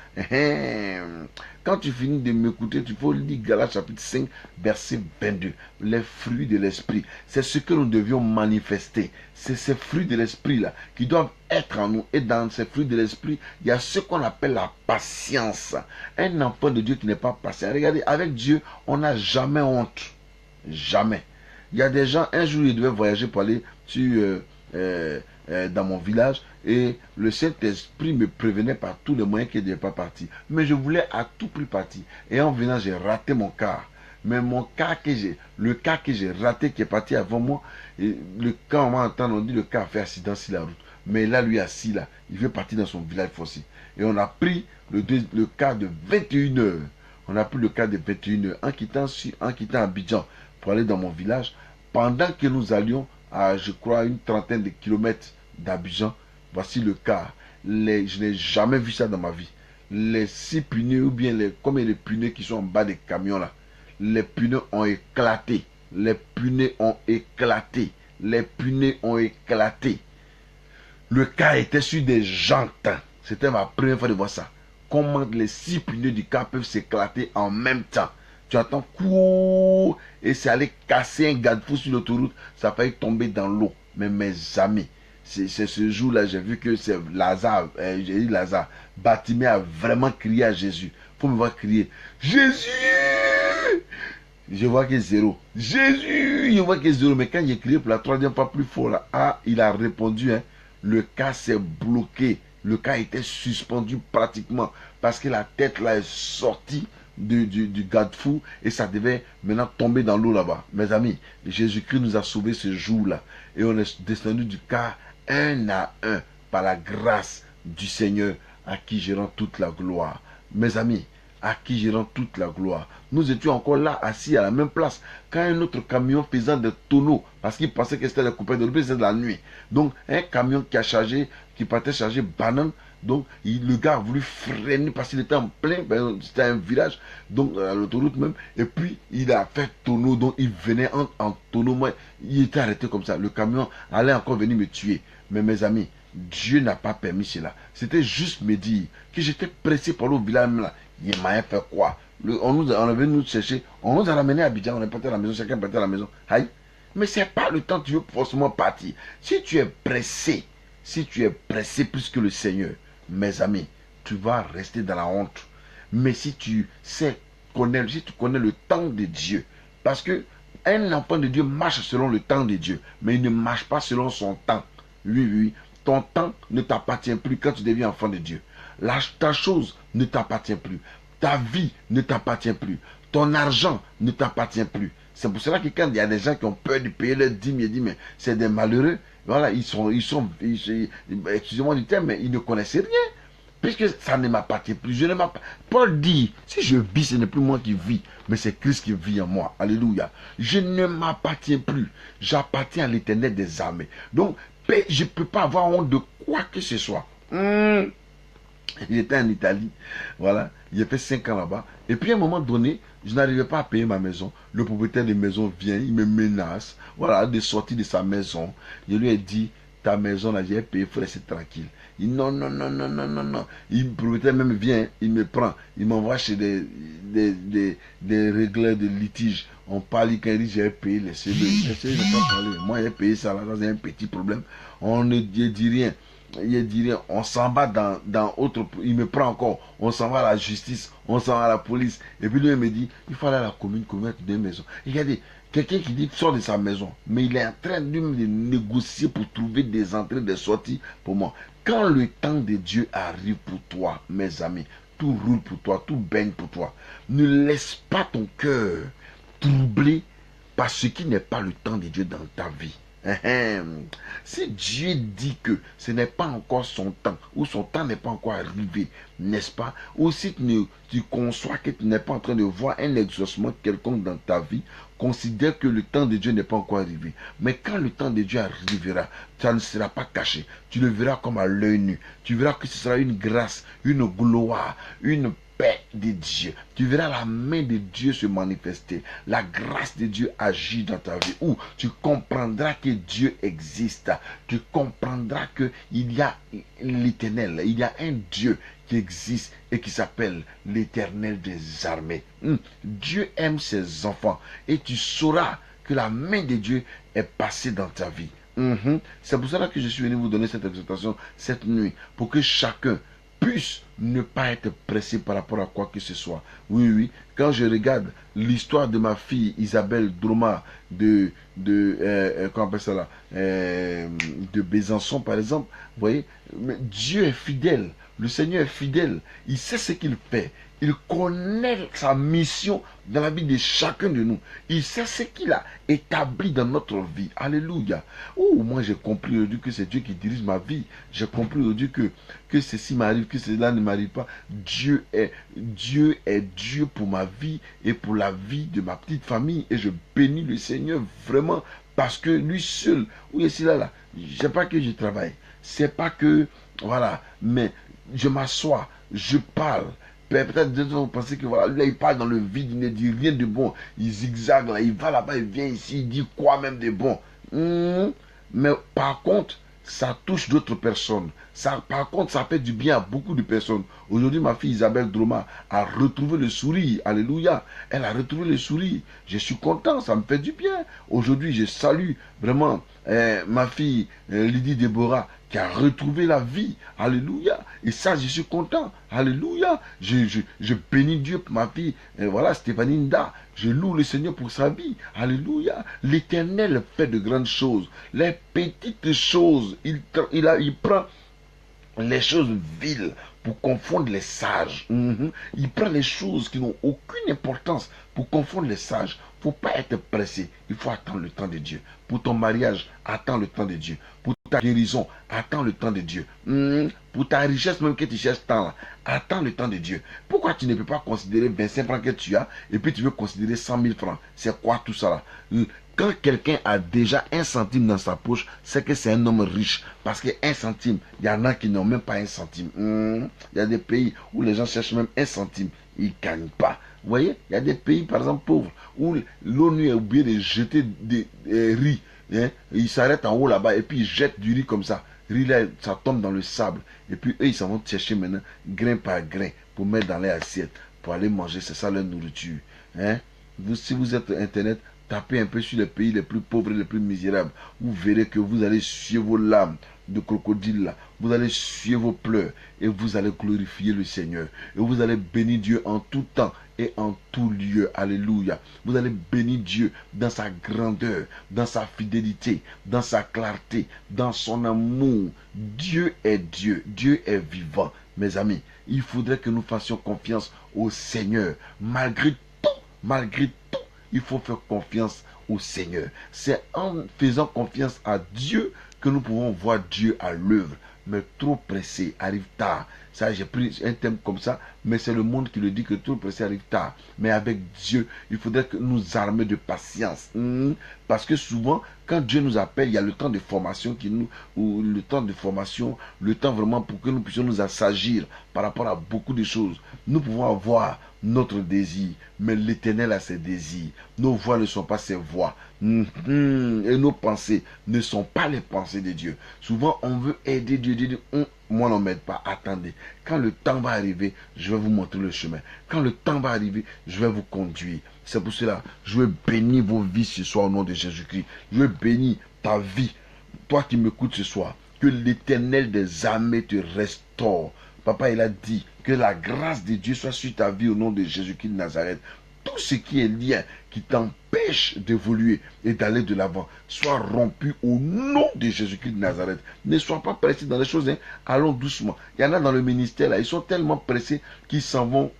Quand tu finis de m'écouter, tu peux lire Galates chapitre 5, verset 22. Les fruits de l'esprit. C'est ce que nous devions manifester. C'est ces fruits de l'esprit-là qui doivent être en nous. Et dans ces fruits de l'esprit, il y a ce qu'on appelle la patience. Un enfant de Dieu qui n'est pas patient. Regardez, avec Dieu, on n'a jamais honte. Jamais. Il y a des gens, un jour, ils devaient voyager pour aller dans mon village et le Saint-Esprit me prévenait par tous les moyens qu'il ne devait pas partir. Mais je voulais à tout prix partir. Et en venant, j'ai raté mon car. Mais le car que j'ai raté, qui est parti avant moi, et quand on m'entend, on dit le car a fait accident sur la route. Mais là, lui assis là, il veut partir dans son village forcé. Et on a pris le car de 21 heures. On a pris le car de 21 heures en quittant Abidjan pour aller dans mon village. Pendant que nous allions à, je crois, une trentaine de kilomètres d'Abidjan, voici le car. Je n'ai jamais vu ça dans ma vie. Les 6 pneus, ou bien combien de pneus qui sont en bas des camions là, les pneus ont éclaté. Les pneus ont éclaté. Les pneus ont éclaté. Le car était sur des jantes. C'était ma première fois de voir ça. Comment les 6 pneus du car peuvent s'éclater en même temps. Tu entends coup et c'est allé casser un garde-fou sur l'autoroute. Ça a failli tomber dans l'eau. Mais mes amis, c'est ce jour-là, j'ai vu que c'est Lazare, j'ai dit Lazare, Bartimée a vraiment crié à Jésus. Faut me voir crier, Jésus! Je vois que zéro. Jésus! Je vois que zéro. Mais quand j'ai crié pour la 3e fois plus fort, là, il a répondu, le cas s'est bloqué. Le cas était suspendu pratiquement parce que la tête là est sortie du garde-fou et ça devait maintenant tomber dans l'eau là-bas. Mes amis, Jésus-Christ nous a sauvés ce jour-là et on est descendu du car un à un par la grâce du Seigneur à qui je rends toute la gloire. Mes amis, à qui je rends toute la gloire. Nous étions encore là, assis à la même place, quand un autre camion faisant des tonneaux, parce qu'il pensait que c'était la coupée de l'eau, c'était de la nuit. Donc, un camion qui partait charger banane, donc le gars a voulu freiner parce qu'il était en plein, c'était un village, donc à l'autoroute même, et puis il a fait tonneau, donc il venait en tonneau, moi, il était arrêté comme ça. Le camion allait encore venir me tuer. Mais mes amis, Dieu n'a pas permis cela. C'était juste me dire que j'étais pressé par le village là. Il m'a fait quoi? On est venu nous chercher, on nous a ramené à Abidjan, on est parti à la maison, chacun est parti à la maison. Aïe. Mais c'est pas le temps que tu veux forcément partir. Si tu es pressé plus que le Seigneur, mes amis, tu vas rester dans la honte. Mais si tu connais le temps de Dieu, parce que un enfant de Dieu marche selon le temps de Dieu, mais il ne marche pas selon son temps. Oui, oui, ton temps ne t'appartient plus quand tu deviens enfant de Dieu. Ta chose ne t'appartient plus. Ta vie ne t'appartient plus. Ton argent ne t'appartient plus. C'est pour cela que quand il y a des gens qui ont peur de payer leur dîme, ils disent, mais c'est des malheureux. Voilà, excusez-moi du terme, mais ils ne connaissent rien. Puisque ça ne m'appartient plus. Je ne m'appartiens. Paul dit, si je vis, ce n'est plus moi qui vis, mais c'est Christ qui vit en moi. Alléluia. Je ne m'appartiens plus. J'appartiens à l'Éternel des armées. Donc, je ne peux pas avoir honte de quoi que ce soit. J'étais en Italie, voilà, j'ai fait 5 ans là-bas. Et puis à un moment donné, je n'arrivais pas à payer ma maison. Le propriétaire de maison vient, il me menace, voilà, de sortir de sa maison. Je lui ai dit, ta maison là, j'ai payé, il faut rester tranquille. Il dit non, non, non, non, non, non, non. Le propriétaire même vient, il me prend, il m'envoie chez des régleurs de litige. On parle, quand il dit j'ai payé, laissez-le. Laissez-le pas parler. Moi j'ai payé ça là, c'est un petit problème. On ne dit rien. Il dirait, on s'en va dans autre, il me prend encore, on s'en va à la justice, on s'en va à la police. Et puis lui, il me dit, il faut aller à la commune mettre deux maisons. Regardez, quelqu'un qui dit, sort de sa maison, mais il est en train de négocier pour trouver des entrées, des sorties pour moi. Quand le temps de Dieu arrive pour toi, mes amis, tout roule pour toi, tout baigne pour toi. Ne laisse pas ton cœur troubler par ce qui n'est pas le temps de Dieu dans ta vie. Si Dieu dit que ce n'est pas encore son temps, ou son temps n'est pas encore arrivé, n'est-ce pas? Ou si tu conçois que tu n'es pas en train de voir un exaucement quelconque dans ta vie, considère que le temps de Dieu n'est pas encore arrivé. Mais quand le temps de Dieu arrivera, ça ne sera pas caché. Tu le verras comme à l'œil nu. Tu verras que ce sera une grâce, une gloire, une paix de Dieu. Tu verras la main de Dieu se manifester. La grâce de Dieu agir dans ta vie. Ou tu comprendras que Dieu existe. Tu comprendras qu'il y a l'Éternel. Il y a un Dieu qui existe et qui s'appelle l'Éternel des armées. Dieu aime ses enfants. Et tu sauras que la main de Dieu est passée dans ta vie. C'est pour cela que je suis venu vous donner cette exhortation cette nuit. Pour que chacun puisse ne pas être pressé par rapport à quoi que ce soit. Oui, oui. Quand je regarde l'histoire de ma fille Isabelle Droma comment on appelle ça là, de Besançon par exemple, vous voyez, Dieu est fidèle. Le Seigneur est fidèle. Il sait ce qu'il fait. Il connaît sa mission dans la vie de chacun de nous. Il sait ce qu'il a établi dans notre vie. Alléluia. Oh, moi j'ai compris aujourd'hui que c'est Dieu qui dirige ma vie. J'ai compris aujourd'hui que ceci m'arrive, que cela ne m'arrive pas. Dieu est Dieu pour ma vie et pour la vie de ma petite famille. Et je bénis le Seigneur vraiment parce que lui seul, oui, c'est là, c'est pas que je travaille. C'est pas que, voilà, mais je m'assois, je parle. Peut-être vous pensez que voilà, là il parle dans le vide, il ne dit rien de bon. Il zigzague là, il va là-bas, il vient ici, il dit quoi même de bon. Mais par contre, ça touche d'autres personnes. Par contre, ça fait du bien à beaucoup de personnes. Aujourd'hui, ma fille Isabelle Droma a retrouvé le sourire. Alléluia. Elle a retrouvé le sourire. Je suis content, ça me fait du bien. Aujourd'hui, je salue vraiment ma fille Lydie Déborah qui a retrouvé la vie. Alléluia. Et ça, je suis content. Alléluia. Je bénis Dieu pour ma fille. Voilà, Stéphanie Nda. Je loue le Seigneur pour sa vie. Alléluia. L'Éternel fait de grandes choses. Les petites choses, il prend les choses viles pour confondre les sages. Il prend les choses qui n'ont aucune importance pour confondre les sages. Il ne faut pas être pressé. Il faut attendre le temps de Dieu. Pour ton mariage, attends le temps de Dieu. Pour ta guérison, attends le temps de Dieu. Pour ta richesse même que tu cherches tant là, attends le temps de Dieu. Pourquoi tu ne peux pas considérer 25 francs que tu as et puis tu veux considérer 100 000 francs? C'est quoi tout ça là? Quand quelqu'un a déjà un centime dans sa poche, c'est que c'est un homme riche. Parce que un centime, il y en a qui n'ont même pas un centime. Il y a des pays où les gens cherchent même un centime. Ils ne gagnent pas. Vous voyez, il y a des pays, par exemple, pauvres, où l'ONU a oublié de jeter des riz. Ils s'arrêtent en haut là-bas et puis ils jettent du riz comme ça. Riz là, ça tombe dans le sable. Et puis eux, ils s'en vont chercher maintenant, grain par grain, pour mettre dans les assiettes. pour aller manger. C'est ça leur nourriture. Hein? Si vous êtes Internet, tapez un peu sur les pays les plus pauvres et les plus misérables. Vous verrez que vous allez suivre vos larmes de crocodile là. Vous allez suivre vos pleurs et vous allez glorifier le Seigneur. Et vous allez bénir Dieu en tout temps et en tout lieu. Alléluia. Vous allez bénir Dieu dans sa grandeur, dans sa fidélité, dans sa clarté, dans son amour. Dieu est Dieu. Dieu est vivant. Mes amis, il faudrait que nous fassions confiance au Seigneur. Malgré tout, il faut faire confiance au Seigneur. C'est en faisant confiance à Dieu que nous pouvons voir Dieu à l'œuvre. Mais trop pressé arrive tard. Ça, j'ai pris un thème comme ça, mais c'est le monde qui le dit que trop pressé arrive tard. Mais avec Dieu, il faudrait que nous armer de patience. Parce que souvent, quand Dieu nous appelle, il y a le temps de formation le temps vraiment pour que nous puissions nous assagir par rapport à beaucoup de choses. Nous pouvons avoir notre désir, mais l'Éternel a ses désirs. Nos voix ne sont pas ses voix. Et nos pensées ne sont pas les pensées de Dieu. Souvent, on veut aider Dieu. Dieu dit, moi, n'en m'aide pas. Attendez. Quand le temps va arriver, je vais vous montrer le chemin. Quand le temps va arriver, je vais vous conduire. C'est pour cela, je vais bénir vos vies ce soir au nom de Jésus-Christ. Je vais bénir ta vie. Toi qui m'écoutes ce soir, que l'Éternel des armées te restaure. Papa, il a dit que la grâce de Dieu soit sur ta vie au nom de Jésus-Christ de Nazareth. Tout ce qui est lien, qui t'empêche d'évoluer et d'aller de l'avant, soit rompu au nom de Jésus-Christ de Nazareth. Ne sois pas pressé dans les choses, hein. Allons doucement. Il y en a dans le ministère, là, ils sont tellement pressés qu'ils s'en vont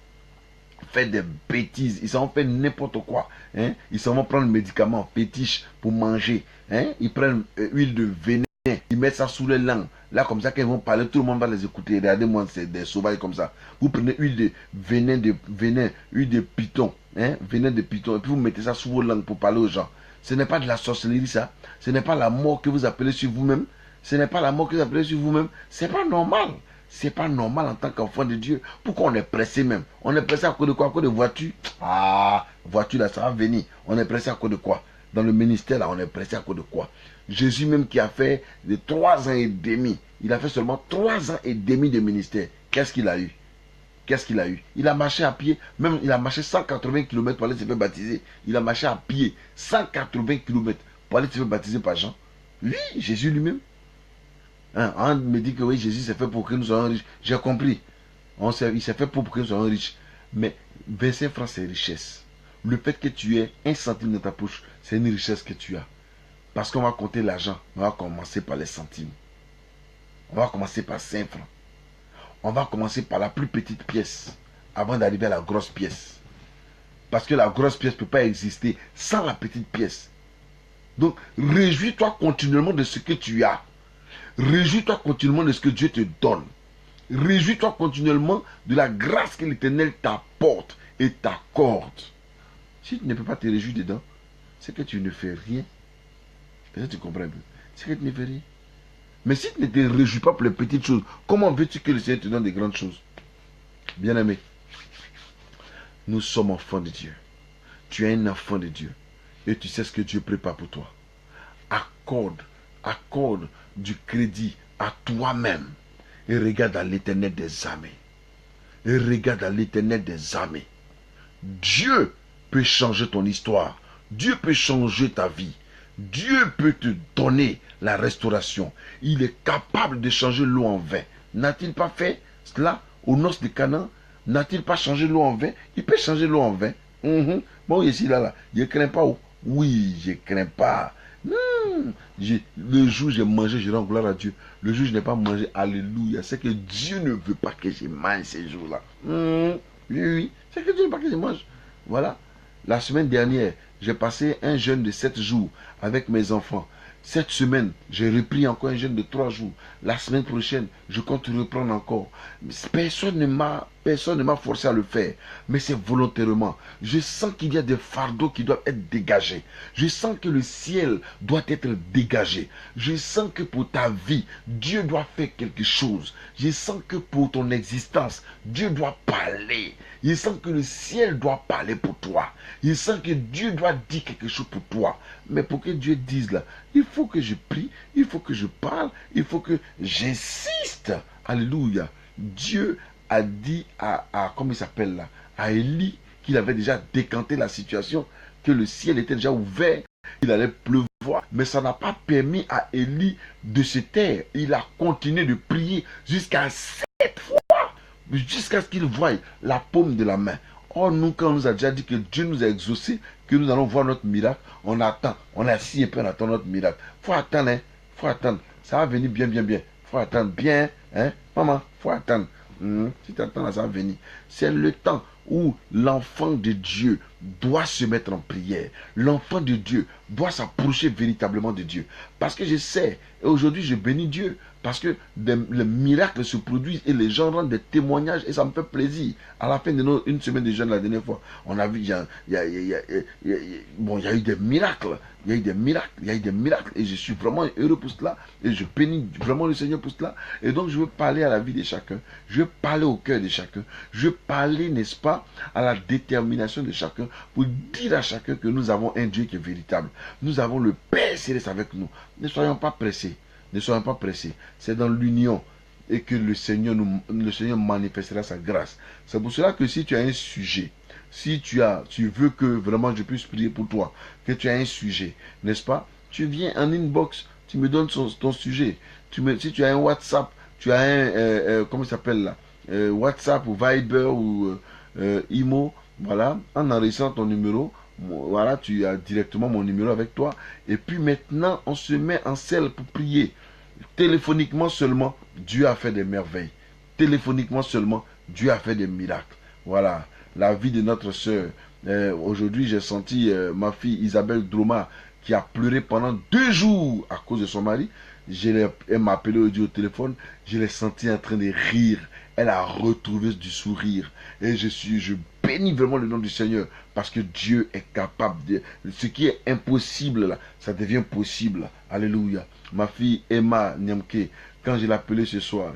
faire des bêtises, ils s'en vont faire n'importe quoi. Hein. Ils s'en vont prendre le médicament fétiche pour manger. Hein. Ils prennent huile de venin, ils mettent ça sous les langues. Là, comme ça, quand ils vont parler, tout le monde va les écouter. Regardez-moi, c'est des sauvages comme ça. Vous prenez huile de venin, huile de python, hein, venin de python, et puis vous mettez ça sous vos langues pour parler aux gens. Ce n'est pas de la sorcellerie, ça. Ce n'est pas la mort que vous appelez sur vous-même. Ce n'est pas la mort que vous appelez sur vous-même. C'est pas normal. C'est pas normal en tant qu'enfant de Dieu. Pourquoi on est pressé même? On est pressé à cause de quoi? À cause de voiture? Ah, voiture là, ça va venir. On est pressé à cause de quoi? Dans le ministère là, on est pressé à cause de quoi? Jésus même qui a fait de 3 ans et demi, il a fait seulement 3 ans et demi de ministère. Qu'est-ce qu'il a eu? Qu'est-ce qu'il a eu? Il a marché à pied, même il a marché 180 km pour aller se faire baptiser. Il a marché à pied 180 km pour aller se faire baptiser par Jean. Oui, Jésus lui-même. Hein, on me dit que oui, Jésus s'est fait pour que nous soyons riches. J'ai compris. Il s'est fait pour que nous soyons riches. Mais 25 francs, c'est richesse. Le fait que tu aies 1 centime dans ta poche, c'est une richesse que tu as. Parce qu'on va compter l'argent. On va commencer par les centimes. On va commencer par 5 francs. On va commencer par la plus petite pièce avant d'arriver à la grosse pièce. Parce que la grosse pièce ne peut pas exister sans la petite pièce. Donc, réjouis-toi continuellement de ce que tu as. Réjouis-toi continuellement de ce que Dieu te donne. Réjouis-toi continuellement de la grâce que l'Éternel t'apporte et t'accorde. Si tu ne peux pas te réjouir dedans, c'est que tu ne fais rien. Est-ce que tu comprends un peu? C'est que tu ne fais rien. Mais si tu ne te réjouis pas pour les petites choses, comment veux-tu que le Seigneur te donne des grandes choses? Bien-aimé, nous sommes enfants de Dieu. Tu es un enfant de Dieu. Et tu sais ce que Dieu prépare pour toi. Accorde du crédit à toi-même. Et regarde à l'Éternel des armées. Et regarde à l'Éternel des armées. Dieu peut changer ton histoire. Dieu peut changer ta vie. Dieu peut te donner la restauration. Il est capable de changer l'eau en vin. N'a-t-il pas fait cela aux noces de Canaan? N'a-t-il pas changé l'eau en vin? Il peut changer l'eau en vin. Bon, ici, là. Je ne crains pas. Oui, je ne crains pas. Le jour où j'ai mangé, je rends gloire à Dieu. Le jour où je n'ai pas mangé, alléluia. C'est que Dieu ne veut pas que je mange ces jours-là. Oui. C'est que Dieu ne veut pas que je mange. Voilà. La semaine dernière, j'ai passé un jeûne de 7 jours avec mes enfants. Cette semaine, j'ai repris encore un jeûne de 3 jours. La semaine prochaine, je compte reprendre encore. Personne ne m'a forcé à le faire. Mais c'est volontairement. Je sens qu'il y a des fardeaux qui doivent être dégagés. Je sens que le ciel doit être dégagé. Je sens que pour ta vie, Dieu doit faire quelque chose. Je sens que pour ton existence, Dieu doit parler. Je sens que le ciel doit parler pour toi. Je sens que Dieu doit dire quelque chose pour toi. Mais pour que Dieu dise là, il faut que je prie, il faut que je parle, il faut que j'insiste. Alléluia. Dieu a dit comment il s'appelle là, à Élie qu'il avait déjà décanté la situation, que le ciel était déjà ouvert, il allait pleuvoir. Mais ça n'a pas permis à Élie de se taire. Il a continué de prier jusqu'à 7 fois, jusqu'à ce qu'il voie la paume de la main. Or, nous, quand on nous a déjà dit que Dieu nous a exaucés, que nous allons voir notre miracle, on attend. On est assis et puis on attend notre miracle. Faut attendre, hein. Faut attendre. Ça va venir bien, bien, bien. Faut attendre bien, hein. Maman, faut attendre. Si tu attends, ça va venir. C'est le temps où l'enfant de Dieu doit se mettre en prière. L'enfant de Dieu doit s'approcher véritablement de Dieu. Parce que je sais, et aujourd'hui je bénis Dieu, parce que les miracles se produisent et les gens rendent des témoignages et ça me fait plaisir. À la fin de une semaine de jeûne la dernière fois, on a vu, il y a eu des miracles. Il y a eu des miracles, il y a eu des miracles et je suis vraiment heureux pour cela et je bénis vraiment le Seigneur pour cela. Et donc je veux parler à la vie de chacun, je veux parler au cœur de chacun, je veux parler, n'est-ce pas, à la détermination de chacun pour dire à chacun que nous avons un Dieu qui est véritable. Nous avons le Père Céleste avec nous. Ne soyons pas pressés, ne soyons pas pressés. C'est dans l'union et que le Seigneur manifestera sa grâce. C'est pour cela que si tu as un sujet, si tu veux que vraiment je puisse prier pour toi, que tu as un sujet, n'est-ce pas? Tu viens en inbox, tu me donnes ton sujet. Si tu as un WhatsApp, tu as comment il s'appelle là? WhatsApp ou Viber ou Imo, voilà, en enregistrant ton numéro, voilà, tu as directement mon numéro avec toi. Et puis maintenant, on se met en selle pour prier. Téléphoniquement seulement, Dieu a fait des merveilles. Téléphoniquement seulement, Dieu a fait des miracles. Voilà, la vie de notre soeur. Aujourd'hui, j'ai senti ma fille Isabelle Droma qui a pleuré pendant 2 jours à cause de son mari. Elle m'a appelé au téléphone. Je l'ai senti en train de rire. Elle a retrouvé du sourire. Et je bénis vraiment le nom du Seigneur. Parce que Dieu est capable de... Ce qui est impossible là, ça devient possible. Alléluia. Ma fille Emma Nyamke, quand je l'ai appelée ce soir,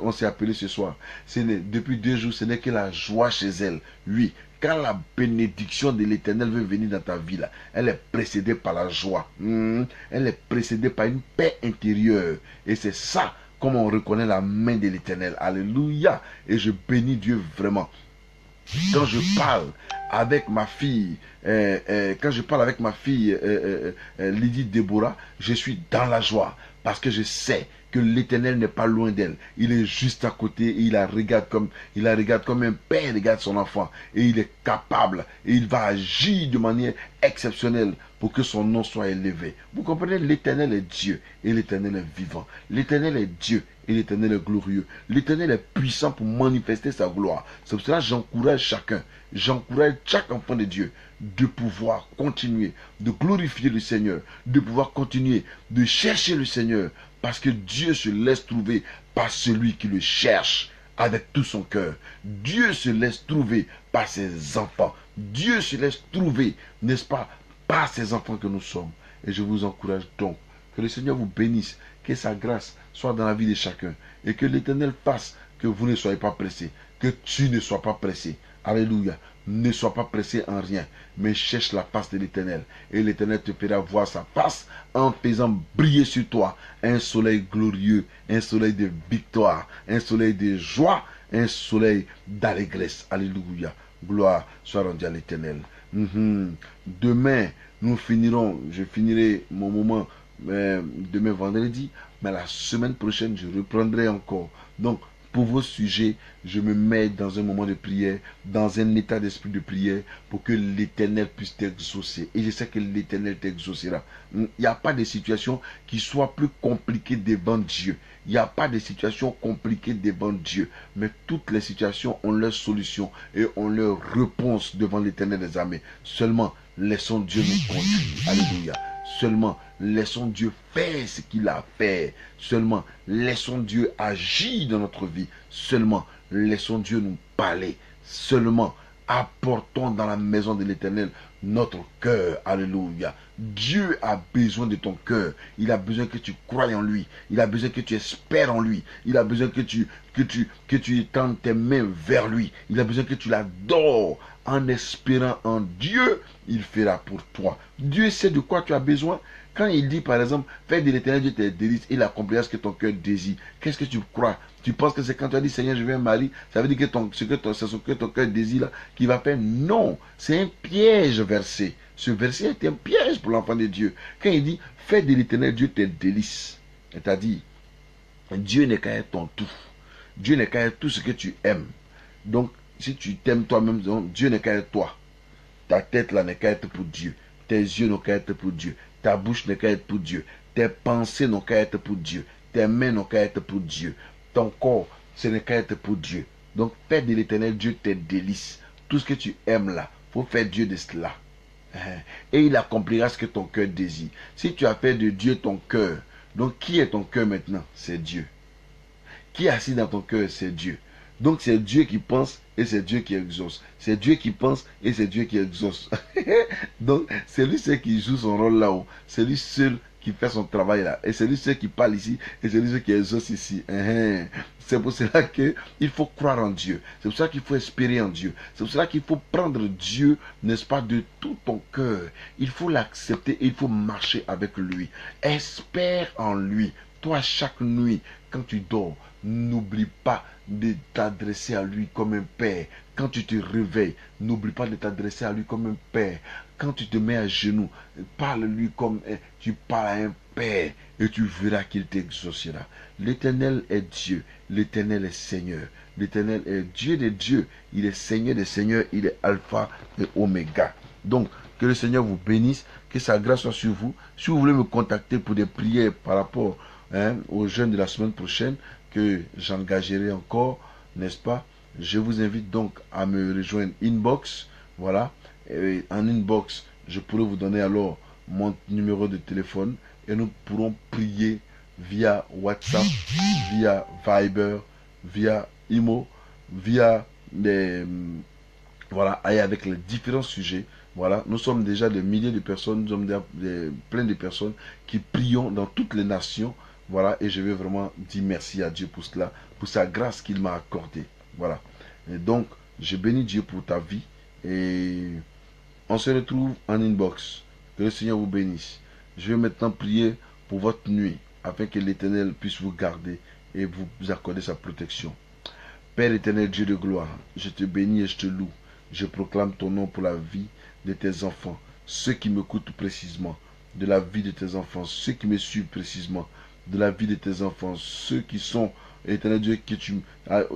on s'est appelé ce soir, depuis 2 jours, ce n'est que la joie chez elle. Oui, quand la bénédiction de l'Éternel veut venir dans ta vie, là, elle est précédée par la joie. Elle est précédée par une paix intérieure. Et c'est ça, comment on reconnaît la main de l'Éternel. Alléluia. Et je bénis Dieu vraiment. Quand je parle avec ma fille, Lydie Déborah, je suis dans la joie parce que je sais que l'Éternel n'est pas loin d'elle. Il est juste à côté et il la regarde comme un père regarde son enfant. Et il est capable et il va agir de manière exceptionnelle pour que son nom soit élevé. Vous comprenez, l'Éternel est Dieu et l'Éternel est vivant. L'Éternel est Dieu et l'Éternel est glorieux. L'Éternel est puissant pour manifester sa gloire. C'est pour cela que j'encourage chacun, j'encourage chaque enfant de Dieu de pouvoir continuer de glorifier le Seigneur, de pouvoir continuer de chercher le Seigneur, parce que Dieu se laisse trouver par celui qui le cherche avec tout son cœur. Dieu se laisse trouver par ses enfants. Dieu se laisse trouver, n'est-ce pas, par ses enfants que nous sommes. Et je vous encourage donc que le Seigneur vous bénisse, que sa grâce soit dans la vie de chacun et que l'Éternel fasse que vous ne soyez pas pressés, que tu ne sois pas pressé. Alléluia. Ne sois pas pressé en rien, mais cherche la face de l'Éternel. Et l'Éternel te fera voir sa face en faisant briller sur toi un soleil glorieux, un soleil de victoire, un soleil de joie, un soleil d'allégresse. Alléluia. Gloire soit rendue à l'Éternel. Demain, je finirai mon moment demain vendredi, mais la semaine prochaine, je reprendrai encore. Donc, pour vos sujets, je me mets dans un moment de prière, dans un état d'esprit de prière, pour que l'Éternel puisse t'exaucer. Et je sais que l'Éternel t'exaucera. Il n'y a pas de situation qui soit plus compliquée devant Dieu. Il n'y a pas de situation compliquée devant Dieu. Mais toutes les situations ont leur solution et ont leur réponse devant l'Éternel des armées. Seulement, laissons Dieu nous conduire. Alléluia. Seulement, laissons Dieu faire ce qu'il a fait. Seulement, laissons Dieu agir dans notre vie. Seulement, laissons Dieu nous parler. Seulement, apportons dans la maison de l'Éternel notre cœur. Alléluia. Dieu a besoin de ton cœur. Il a besoin que tu croies en lui. Il a besoin que tu espères en lui. Il a besoin que tu étendes tes mains vers lui. Il a besoin que tu l'adores en espérant en Dieu, il fera pour toi. Dieu sait de quoi tu as besoin. Quand il dit, par exemple, fais de l'Éternel Dieu tes délices, il accomplira ce que ton cœur désire. Qu'est-ce que tu crois? Tu penses que c'est quand tu as dit, Seigneur, je veux un mari, ça veut dire que c'est ce que ton cœur désire là, qui va faire? Non, c'est un piège versé. Ce verset est un piège pour l'enfant de Dieu. Quand il dit, fais de l'Éternel Dieu tes délices, c'est-à-dire, Dieu n'est qu'à être ton tout. Dieu n'est qu'à être tout ce que tu aimes. Donc, si tu t'aimes toi-même, Dieu n'est qu'à être toi. Ta tête là n'est qu'à être pour Dieu. Tes yeux n'ont qu'à être pour Dieu. Ta bouche n'est qu'à être pour Dieu. Tes pensées n'ont qu'à être pour Dieu. Tes mains n'ont qu'à être pour Dieu. Ton corps, ce n'est qu'à être pour Dieu. Donc, fais de l'Éternel Dieu tes délices. Tout ce que tu aimes là, il faut faire Dieu de cela. Et il accomplira ce que ton cœur désire. Si tu as fait de Dieu ton cœur, donc qui est ton cœur maintenant? C'est Dieu. Qui est assis dans ton cœur? C'est Dieu. Donc c'est Dieu qui pense et c'est Dieu qui exauce. C'est Dieu qui pense et c'est Dieu qui exauce. Donc c'est lui seul qui joue son rôle là-haut. C'est lui seul qui fait son travail là. Et c'est lui seul qui parle ici et c'est lui seul qui exauce ici. C'est pour cela qu'il faut croire en Dieu. C'est pour cela qu'il faut espérer en Dieu. C'est pour cela qu'il faut prendre Dieu, n'est-ce pas, de tout ton cœur. Il faut l'accepter et il faut marcher avec lui. Espère en lui. Toi, chaque nuit, quand tu dors, n'oublie pas de t'adresser à lui comme un père. Quand tu te réveilles, n'oublie pas de t'adresser à lui comme un père. Quand tu te mets à genoux, parle-lui comme tu parles à un père et tu verras qu'il t'exaucera. L'Éternel est Dieu, l'Éternel est Seigneur. L'Éternel est Dieu des dieux, il est Seigneur des seigneurs, il est Alpha et Oméga. Donc, que le Seigneur vous bénisse, que sa grâce soit sur vous. Si vous voulez me contacter pour des prières par rapport aux jeunes de la semaine prochaine, que j'engagerai encore, n'est-ce pas? Je vous invite donc à me rejoindre inbox, voilà. Et en inbox, je pourrai vous donner alors mon numéro de téléphone et nous pourrons prier via WhatsApp, via Viber, via Imo, via des voilà, et avec les différents sujets. Voilà, nous sommes déjà des milliers de personnes, nous sommes plein de personnes qui prions dans toutes les nations. Voilà, et je vais vraiment dire merci à Dieu pour cela, pour sa grâce qu'il m'a accordée. Voilà. Et donc, je bénis Dieu pour ta vie. Et on se retrouve en inbox. Que le Seigneur vous bénisse. Je vais maintenant prier pour votre nuit, afin que l'Éternel puisse vous garder et vous accorder sa protection. Père éternel, Dieu de gloire, je te bénis et je te loue. Je proclame ton nom pour la vie de tes enfants, ceux qui m'écoutent précisément, de la vie de tes enfants, ceux qui me suivent précisément, de la vie de tes enfants, ceux qui sont, éternel Dieu,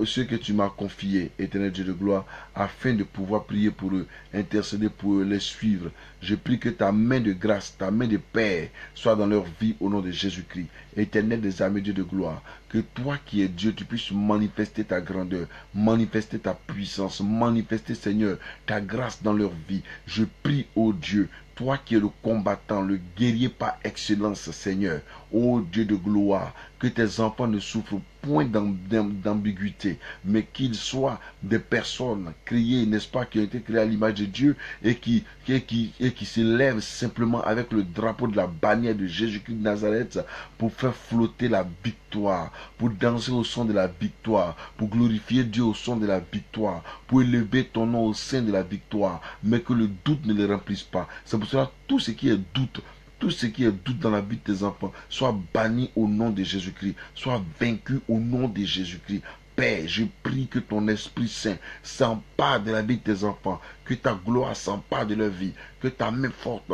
ceux que tu m'as confiés, éternel Dieu de gloire, afin de pouvoir prier pour eux, intercéder pour eux, les suivre. Je prie que ta main de grâce, ta main de paix soit dans leur vie au nom de Jésus-Christ. Éternel des armées, Dieu de gloire, que toi qui es Dieu, tu puisses manifester ta grandeur, manifester ta puissance, manifester, Seigneur, ta grâce dans leur vie. Je prie, ô Dieu, toi qui es le combattant, le guerrier par excellence, Seigneur, ô Dieu de gloire, que tes enfants ne souffrent point d'ambiguïté, mais qu'ils soient des personnes créées, n'est-ce pas, qui ont été créées à l'image de Dieu et qui se lèvent simplement avec le drapeau de la bannière de Jésus-Christ de Nazareth pour faire flotter la victoire, pour danser au son de la victoire, pour glorifier Dieu au son de la victoire, pour élever ton nom au sein de la victoire, mais que le doute ne les remplisse pas. C'est pour cela tout ce qui est doute, tout ce qui est doute dans la vie de tes enfants, soit banni au nom de Jésus-Christ, soit vaincu au nom de Jésus-Christ. Père, je prie que ton Esprit Saint s'empare de la vie de tes enfants, que ta gloire s'empare de leur vie, que ta main forte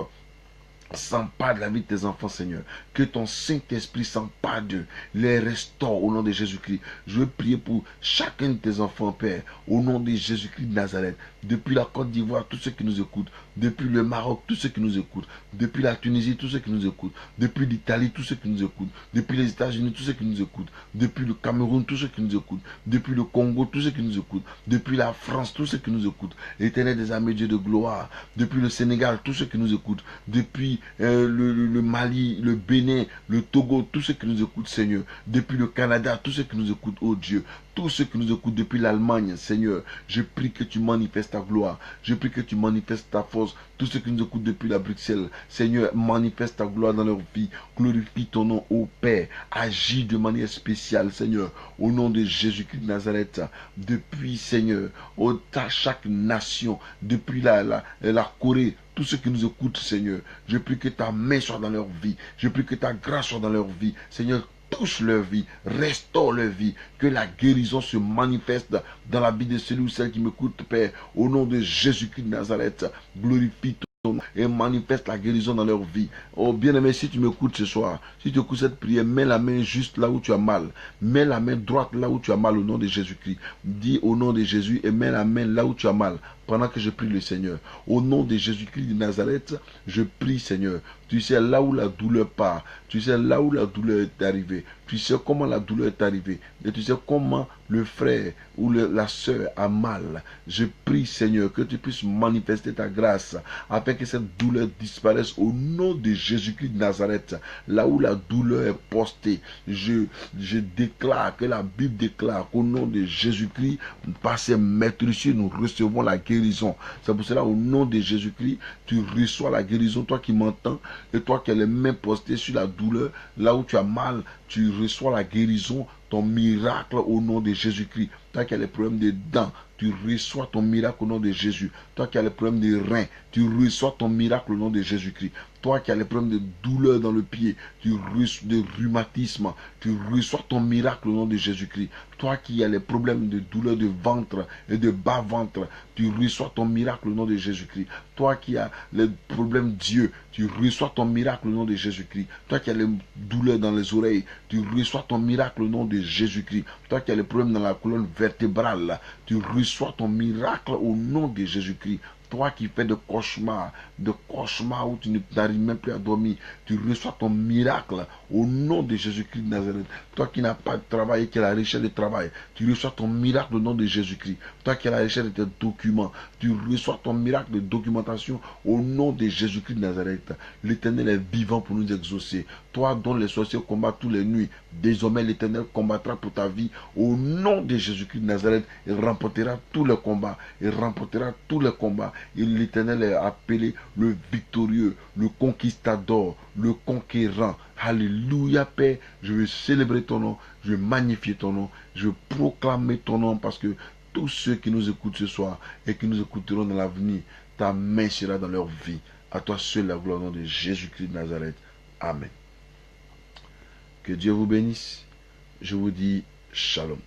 s'empare de la vie de tes enfants, Seigneur. Que ton Saint-Esprit s'empare d'eux, les restaure au nom de Jésus-Christ. Je veux prier pour chacun de tes enfants, Père, au nom de Jésus-Christ de Nazareth. Depuis la Côte d'Ivoire, tous ceux qui nous écoutent. Depuis le Maroc, tous ceux qui nous écoutent. Depuis la Tunisie, tous ceux qui nous écoutent. Depuis l'Italie, tous ceux qui nous écoutent. Depuis les États-Unis, tous ceux qui nous écoutent. Depuis le Cameroun, tous ceux qui nous écoutent. Depuis le Congo, tous ceux qui nous écoutent. Depuis la France, tous ceux qui nous écoutent. L'Éternel des armées, Dieu de gloire. Depuis le Sénégal, tous ceux qui nous écoutent. Depuis le Mali, le Bénin, le Togo, tous ceux qui nous écoutent, Seigneur. Depuis le Canada, tous ceux qui nous écoutent, oh Dieu. tous ceux qui nous écoutent depuis l'Allemagne, Seigneur, je prie que tu manifestes ta gloire. Je prie que tu manifestes ta force. Tous ceux qui nous écoutent depuis la Bruxelles, Seigneur, manifeste ta gloire dans leur vie. Glorifie ton nom, ô Père. Agis de manière spéciale, Seigneur, au nom de Jésus-Christ de Nazareth. Depuis, Seigneur, à chaque nation, depuis la Corée, tous ceux qui nous écoutent, Seigneur, je prie que ta main soit dans leur vie. Je prie que ta grâce soit dans leur vie. Seigneur, touche leur vie, restaure leur vie, que la guérison se manifeste dans la vie de celui ou celle qui m'écoute, Père, au nom de Jésus-Christ de Nazareth. Glorifie ton nom et manifeste la guérison dans leur vie. Oh bien-aimé, si tu m'écoutes ce soir, si tu écoutes cette prière, mets la main juste là où tu as mal, mets la main droite là où tu as mal au nom de Jésus-Christ. Dis au nom de Jésus et mets la main là où tu as mal pendant que je prie le Seigneur. Au nom de Jésus-Christ de Nazareth, je prie, Seigneur. Tu sais là où la douleur part. Tu sais là où la douleur est arrivée. Tu sais comment la douleur est arrivée. Et tu sais comment le frère ou la soeur a mal. Je prie, Seigneur, que tu puisses manifester ta grâce afin que cette douleur disparaisse au nom de Jésus-Christ de Nazareth. Là où la douleur est postée, je déclare, que la Bible déclare qu'au nom de Jésus-Christ, par ses maîtrises, nous recevons la guérison. C'est pour cela, au nom de Jésus-Christ, tu reçois la guérison, toi qui m'entends, et toi qui as les mains postées sur la douleur, là où tu as mal, tu reçois la guérison, ton miracle au nom de Jésus-Christ. Toi qui as les problèmes de dents, tu reçois ton miracle au nom de Jésus. Toi qui as les problèmes de reins, tu reçois ton miracle au nom de Jésus-Christ. Toi qui as les problèmes de douleur dans le pied, tu reçois de rhumatisme, tu reçois ton miracle au nom de Jésus-Christ. Toi qui as les problèmes de douleur de ventre et de bas-ventre, tu reçois ton miracle au nom de Jésus-Christ. Toi qui as les problèmes d'yeux, tu reçois ton miracle au nom de Jésus-Christ. Toi qui as les douleurs dans les oreilles, tu reçois ton miracle au nom de Jésus-Christ. Toi qui as les problèmes dans la colonne vertébrale, tu reçois ton miracle au nom de Jésus-Christ. Toi qui fais de cauchemars où tu n'arrives même plus à dormir, tu reçois ton miracle au nom de Jésus-Christ de Nazareth. Toi qui n'as pas de travail et qui as la recherche de travail, tu reçois ton miracle au nom de Jésus-Christ. Toi qui as la recherche de tes documents, tu reçois ton miracle de documentation au nom de Jésus-Christ de Nazareth. L'Éternel est vivant pour nous exaucer. Toi dont les sorciers combattent toutes les nuits, désormais l'Éternel combattra pour ta vie au nom de Jésus-Christ de Nazareth. Il remportera tous les combats. Il remportera tous les combats. Et l'Éternel est appelé le victorieux, le conquistador, le conquérant. Alléluia, Père. Je veux célébrer ton nom. Je veux magnifier ton nom. Je veux proclamer ton nom parce que tous ceux qui nous écoutent ce soir et qui nous écouteront dans l'avenir, ta main sera dans leur vie. À toi seul la gloire au nom de Jésus-Christ de Nazareth. Amen. Que Dieu vous bénisse. Je vous dis shalom.